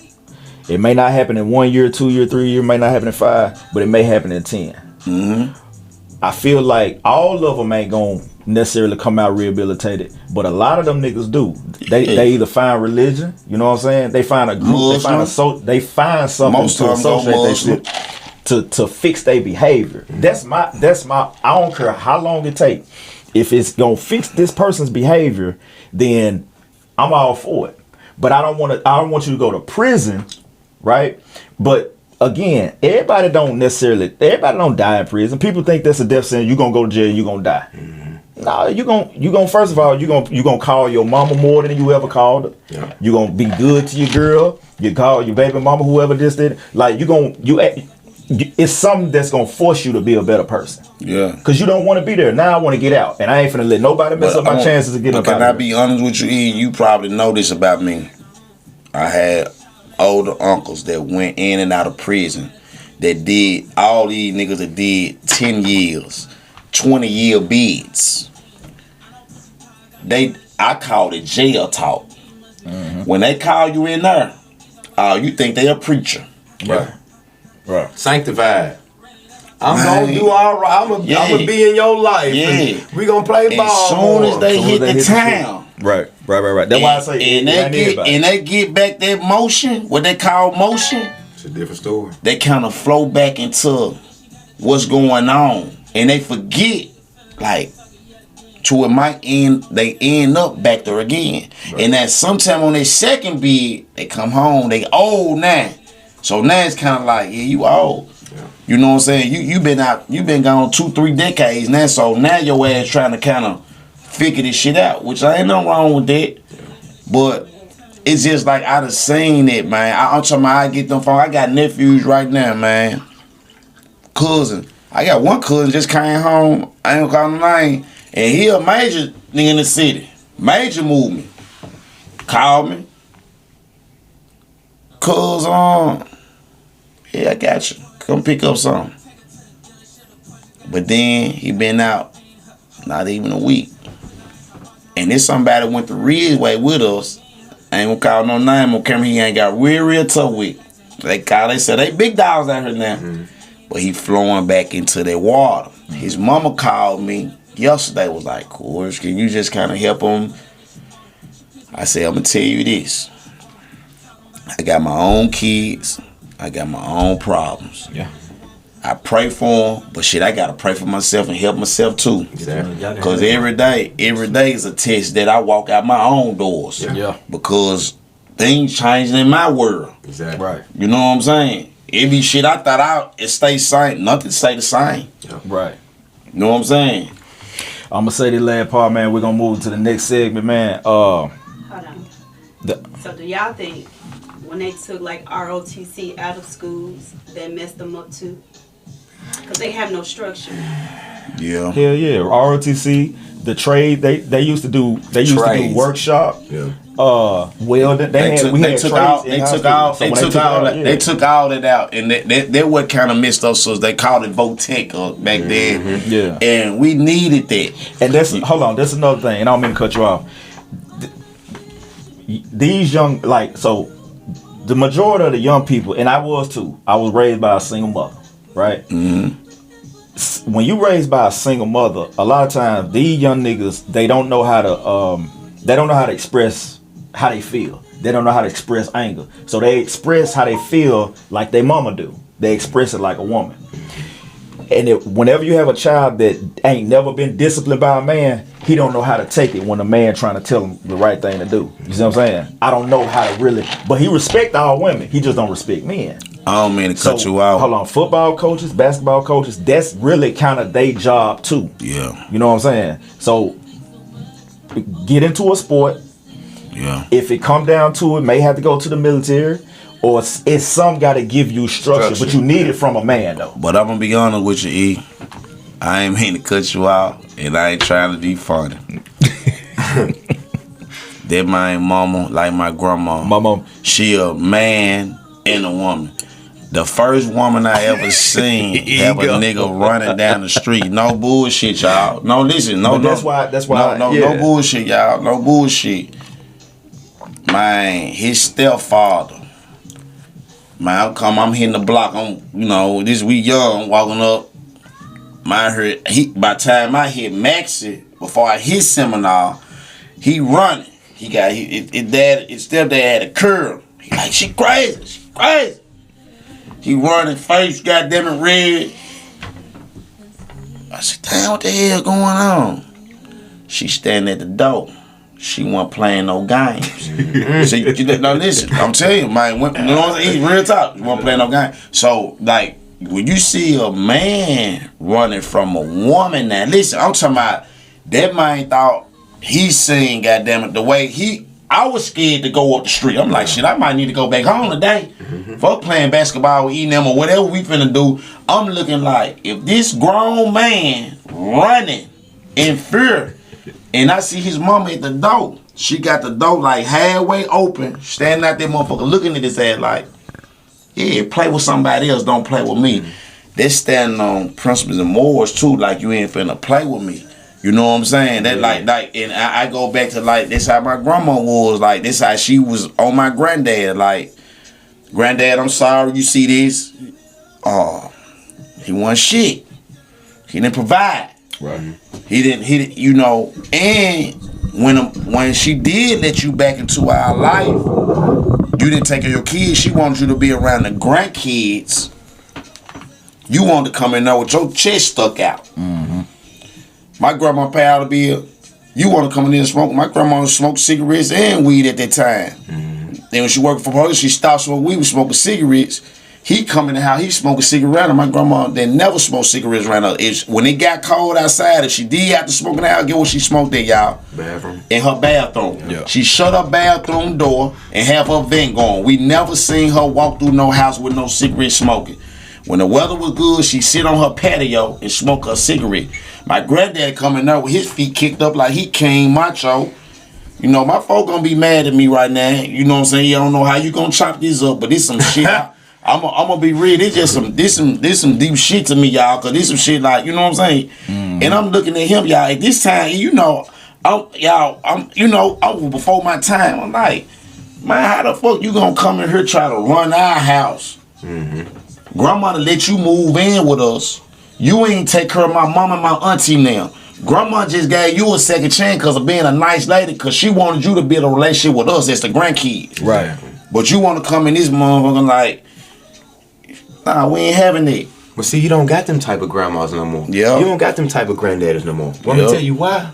it may not happen in 1 year, 2 year, 3 year, may not happen in 5, but it may happen in 10. Mm-hmm. I feel like all of them ain't gonna necessarily come out rehabilitated, but a lot of them niggas do. They either find religion, you know what I'm saying? They find a group, they find something Most to associate their shit to fix their behavior. That's my. I don't care how long it take. If it's gonna fix this person's behavior, then I'm all for it. But I don't want you to go to prison, right? But again, everybody don't die in prison. People think that's a death sentence. You're gonna go to jail and you're gonna die. Mm-hmm. No, you gonna first of all, you're gonna call your mama more than you ever called her. Yeah. You're gonna be good to your girl. You call your baby mama, whoever this did. Like it's something that's gonna force you to be a better person. Yeah. Cause you don't want to be there. Now I want to get out, and I ain't finna let nobody mess up my chances of getting up out. Can I be honest with you, Ian? You probably know this about me. I had older uncles that went in and out of prison that did, all these niggas that did 10 years, 20-year bids. I called it jail talk. Mm-hmm. When they call you in there, you think they a preacher. Yeah. Right. Sanctified. I'm gonna do all right. I'm gonna be in your life. Yeah. We gonna play ball. As soon as they hit the town. Right. That's why I say and they get back that motion, what they call motion. It's a different story. They kind of flow back into what's going on, and they forget, like, to it might end. They end up back there again, and that sometime on their second bid, they come home. They old now, so now it's kind of like, yeah, you old. Yeah. You know what I'm saying? You been gone 2-3 decades now, so now your ass trying to kind of figure this shit out, which I ain't nothing wrong with that. But it's just like I done seen it, man. I'm talking about I get them phone. I got nephews right now, man. Cousin. I got one cousin just came home. I ain't gonna call him name. And he a major nigga in the city. Major movement. Called me. Cuz yeah, I got you. Come pick up something. But then he been out not even a week. And this somebody went the real way with us. I ain't gonna call no name on camera. He ain't got real tough with. They said they big dogs out here now. Mm-hmm. But he flowing back into that water. His mama called me yesterday, was like, Course, can you just kind of help him? I said, I'm gonna tell you this. I got my own kids. I got my own problems. Yeah. I pray for them, but shit, I gotta pray for myself and help myself too. Exactly. Cause every day is a test that I walk out my own doors. Yeah. Because things changing in my world. Exactly. Right. You know what I'm saying? Every shit I thought it stay same. Nothing stay the same. Yeah. Right. You know what I'm saying? I'm gonna say the last part, man. We're gonna move to the next segment, man. Hold on. So do y'all think when they took like ROTC out of schools, that messed them up too? Because they have no structure. Yeah. Hell yeah. ROTC, the trade, they used to do workshop. Yeah. Welding. They took all that out, and that what kind of messed us. So they called it Votech back then. Yeah. And we needed that. And that's that's another thing. And I don't mean to cut you off. These young, the majority of the young people, and I was too. I was raised by a single mother, right? Mm-hmm. When you raised by a single mother, a lot of times these young niggas, they don't know how to express how they feel. They don't know how to express anger. So they express how they feel like their mama do. They express it like a woman. And whenever you have a child that ain't never been disciplined by a man, he don't know how to take it when a man trying to tell him the right thing to do. You see what I'm saying? I don't know how to really, but he respect all women. He just don't respect men. I don't mean to cut you out. Hold on, football coaches, basketball coaches, that's really kind of their job too. Yeah. You know what I'm saying? So get into a sport. Yeah. If it come down to it, may have to go to the military, or it's some got to give you structure, but you need it from a man though. But I'm gonna be honest with you, E. I ain't mean to cut you out, and I ain't trying to be funny. That my mama, like my grandma. Mama, she a man and a woman. The first woman I ever seen have a nigga running down the street. No bullshit, y'all. No, listen, no. That's why. No bullshit, y'all. No bullshit. Man, his stepfather. Man, I'm hitting the block. We young, walking up. Man, by the time I hit Maxie, before I hit Seminar, he running. His stepdad had a curl. He like, she crazy. He running, face goddamn it red. I said, damn, what the hell going on? She standing at the door. She wasn't playing no games. Now listen, I'm telling you, man, he's real talk. She wasn't playing no games. So, like, when you see a man running from a woman now, listen, I'm talking about that man thought he seen, goddammit, the way I was scared to go up the street. I'm like, shit, I might need to go back home today. Fuck playing basketball with them or whatever we finna do. I'm looking like, if this grown man running in fear, and I see his mama at the door, she got the door like halfway open, standing out there motherfucker looking at his ass like, yeah, play with somebody else, don't play with me. They're standing on principles and morals too, like you ain't finna play with me. You know what I'm saying? That like, and I go back to like, this how my grandma was, like, this how she was on my granddad, like, granddad, I'm sorry you see this. He wasn't shit. He didn't provide. Right. He didn't, you know, and when she did let you back into our life, you didn't take care of your kids. She wanted you to be around the grandkids. You wanted to come in there with your chest stuck out. Mm-hmm. My grandma paid out a bill. You want to come in and smoke. My grandma smoked cigarettes and weed at that time. Mm-hmm. Then when she worked for police, she stopped smoking weed. We smoking cigarettes. He come in the house, he smoking cigarettes. And my grandma, they never smoked cigarettes around her. When it got cold outside, if she did have to smoke in the house, get what she smoked there, y'all? Bathroom. In her bathroom. Yeah. She shut her bathroom door and have her vent going. We never seen her walk through no house with no cigarette smoking. When the weather was good, she sit on her patio and smoke her cigarette. My granddad coming there with his feet kicked up like he King Macho. You know, my folk gonna be mad at me right now. You know what I'm saying? You don't know how you gonna chop this up, but this some shit. I'm gonna be real. It's just some deep shit to me, y'all. Cause this some shit like, you know what I'm saying? Mm-hmm. And I'm looking at him, y'all. At this time, you know, I'm before my time. I'm like, man, how the fuck you gonna come in here try to run our house? Mm-hmm. Grandma let you move in with us. You ain't take care of my mom and my auntie now. Grandma just gave you a second chance because of being a nice lady, because she wanted you to build a relationship with us as the grandkids. Right. But you want to come in this motherfucker like, nah, we ain't having it. But see, you don't got them type of grandmas no more. Yeah. You don't got them type of granddaddies no more. Want me to tell you why?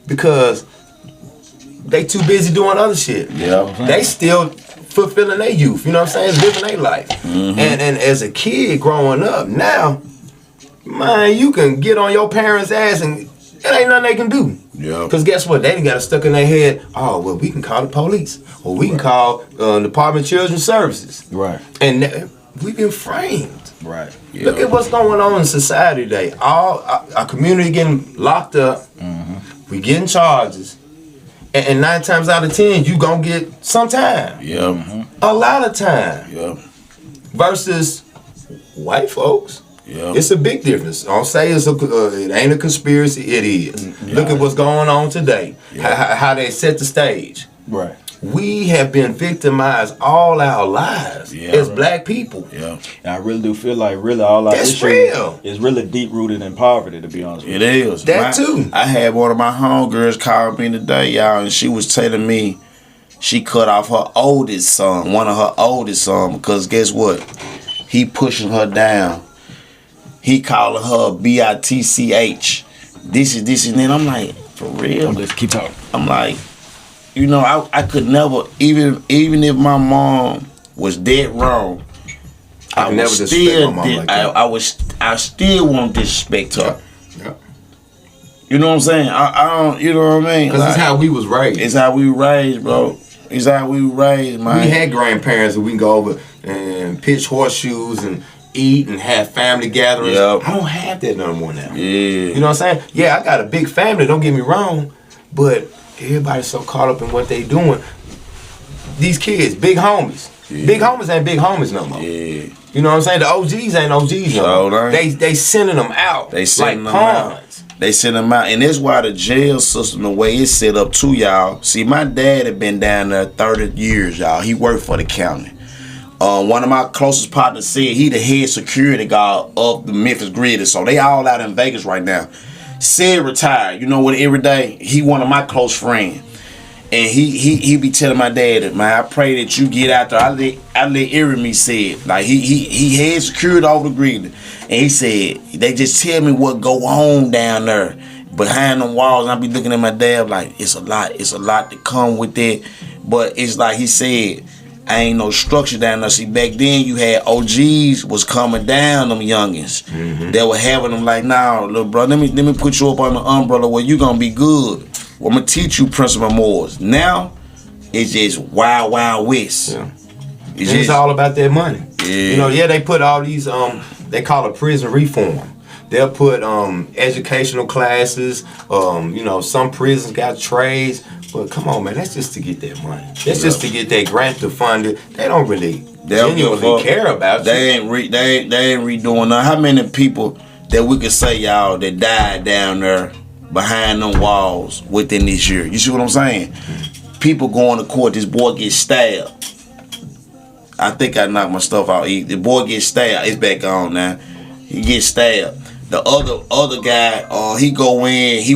Because they too busy doing other shit. Yeah. They still fulfilling their youth, you know what I'm saying? Living their life. Mm-hmm. And as a kid growing up, now, man, you can get on your parents' ass and it ain't nothing they can do. Yeah. Because guess what? They done got it stuck in their head. Oh, well, we can call the police. Or we can call Department of Children's Services. Right. And we've been framed. Right. Yeah. Look at what's going on in society today. All our community getting locked up. Mm-hmm. We getting charges. And 9 times out of 10, you gonna get some time. Yeah. Mm-hmm. A lot of time. Yeah. Versus white folks. Yeah. It's a big difference. I'll say it ain't a conspiracy. It is. Yeah. Look at what's going on today. Yeah. How they set the stage. Right. We have been victimized all our lives as black people. Yeah. And I really do feel like all our That's issues real. is really deep rooted in poverty, to be honest with It you. is. That too. I had one of my homegirls call me today, y'all, and she was telling me she cut off her oldest son, one of her oldest sons, because guess what? He pushing her down. He calling her bitch. This and then I'm like, for real? Let's keep talking. I'm like, you know, I could never, even if my mom was dead wrong, I never would disrespect still, my mom like that. I still won't disrespect her. Yeah. You know what I'm saying? I don't, you know what I mean? Because Like, it's how we was raised. it's how we were raised, bro. It's how we were raised, man. We had grandparents that we can go over and pitch horseshoes and eat and have family gatherings. Yep. I don't have that no more now. Yeah. You know what I'm saying? Yeah, I got a big family, don't get me wrong, but everybody's so caught up in what they doing. These kids, big homies. Yeah. Big homies ain't big homies no more. Yeah. You know what I'm saying? The OGs ain't OGs no more. They sending them out They sending like them out. pawns. They send them out. And that's why the jail system, the way it's set up too, y'all. See, my dad had been down there 30 years, y'all. He worked for the county. One of my closest partners said he the head security guard of the Memphis Grizzlies. So they all out in Vegas right now. Said retired. You know what, every day, he one of my close friends. And he be telling my dad, man, I pray that you get out there. I let Erie say it. Like he had security over the Grizzlies. And he said, they just tell me what go on down there behind them walls. And I be looking at my dad like, it's a lot to come with that. But it's like he said, I ain't no structure down there. See, back then you had OGs was coming down, them youngins. Mm-hmm. They were having them like, nah, little bro, let me put you up on the umbrella where you gonna be good. Well, I'm gonna teach you principal morals. Now, it's just wild, wild west. Yeah. It's all about that money. Yeah. You know, they put all these they call it prison reform. They'll put educational classes. You know, some prisons got trades. But come on, man, that's just to get that money. That's just to get that grant to fund it. They don't really genuinely care about you. They ain't redoing nothing. How many people that we could say, y'all, that died down there behind them walls within this year? You see what I'm saying? People going to court, this boy gets stabbed. I think I knocked my stuff out. The boy gets stabbed. It's back on now. he gets stabbed. The other guy, he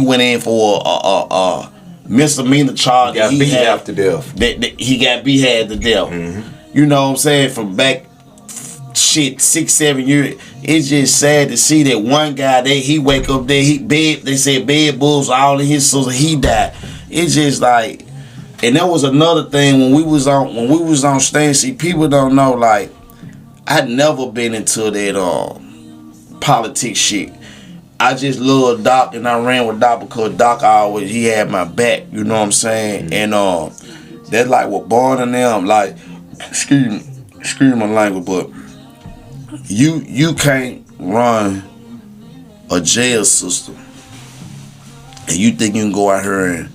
went in for a misdemeanor charge. He got beat half to death. He got beat half to death. You know what I'm saying? From back 6-7 years. It's just sad to see that one guy he wake up there, they said bed bugs all in his sister, he died. It's just like, and that was another thing when we was on stand. See, people don't know, like, I'd never been into that politics shit. I just loved Doc, and I ran with Doc because Doc he had my back, you know what I'm saying? And that's like what Born and them, like, excuse my language, but you can't run a jail system and you think you can go out here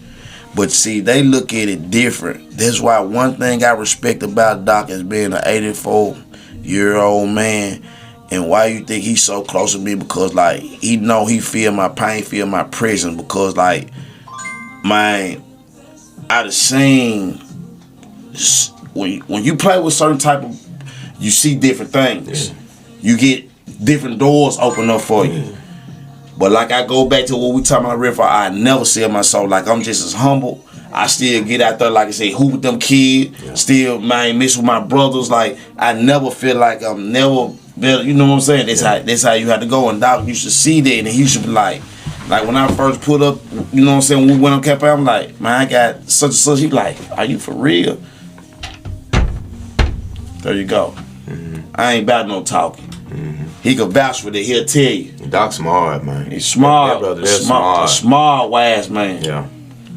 but see, they look at it different. That's why one thing I respect about Doc as being an 84-year-old man, and why you think he's so close to me, because like he feel my pain, feel my prison, because like I'd have seen when you play with certain type of, you see different things. You get different doors open up for you. But like I go back to what we talking about, Riff, I never sell my soul. Like I'm just as humble. I still get out there, like I say, hoop with them kids. Still, man, mess with my brothers. Like I never feel like I'm never better. You know what I'm saying? That's how you have to go. And Doc used to see that, and he used to be like when I first put up, you know what I'm saying, when we went on campaign, I'm like, man, I got such and such. He like, are you for real? There you go. I ain't about no talking. He could vouch for that. He'll tell you. Doc's smart, man. He's smart. That brother, smart. Smart, wise man. Yeah.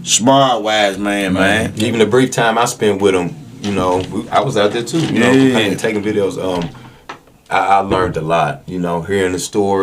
Smart, wise man. Even the brief time I spent with him, you know, I was out there too. You know, taking videos. I learned a lot. You know, hearing the story.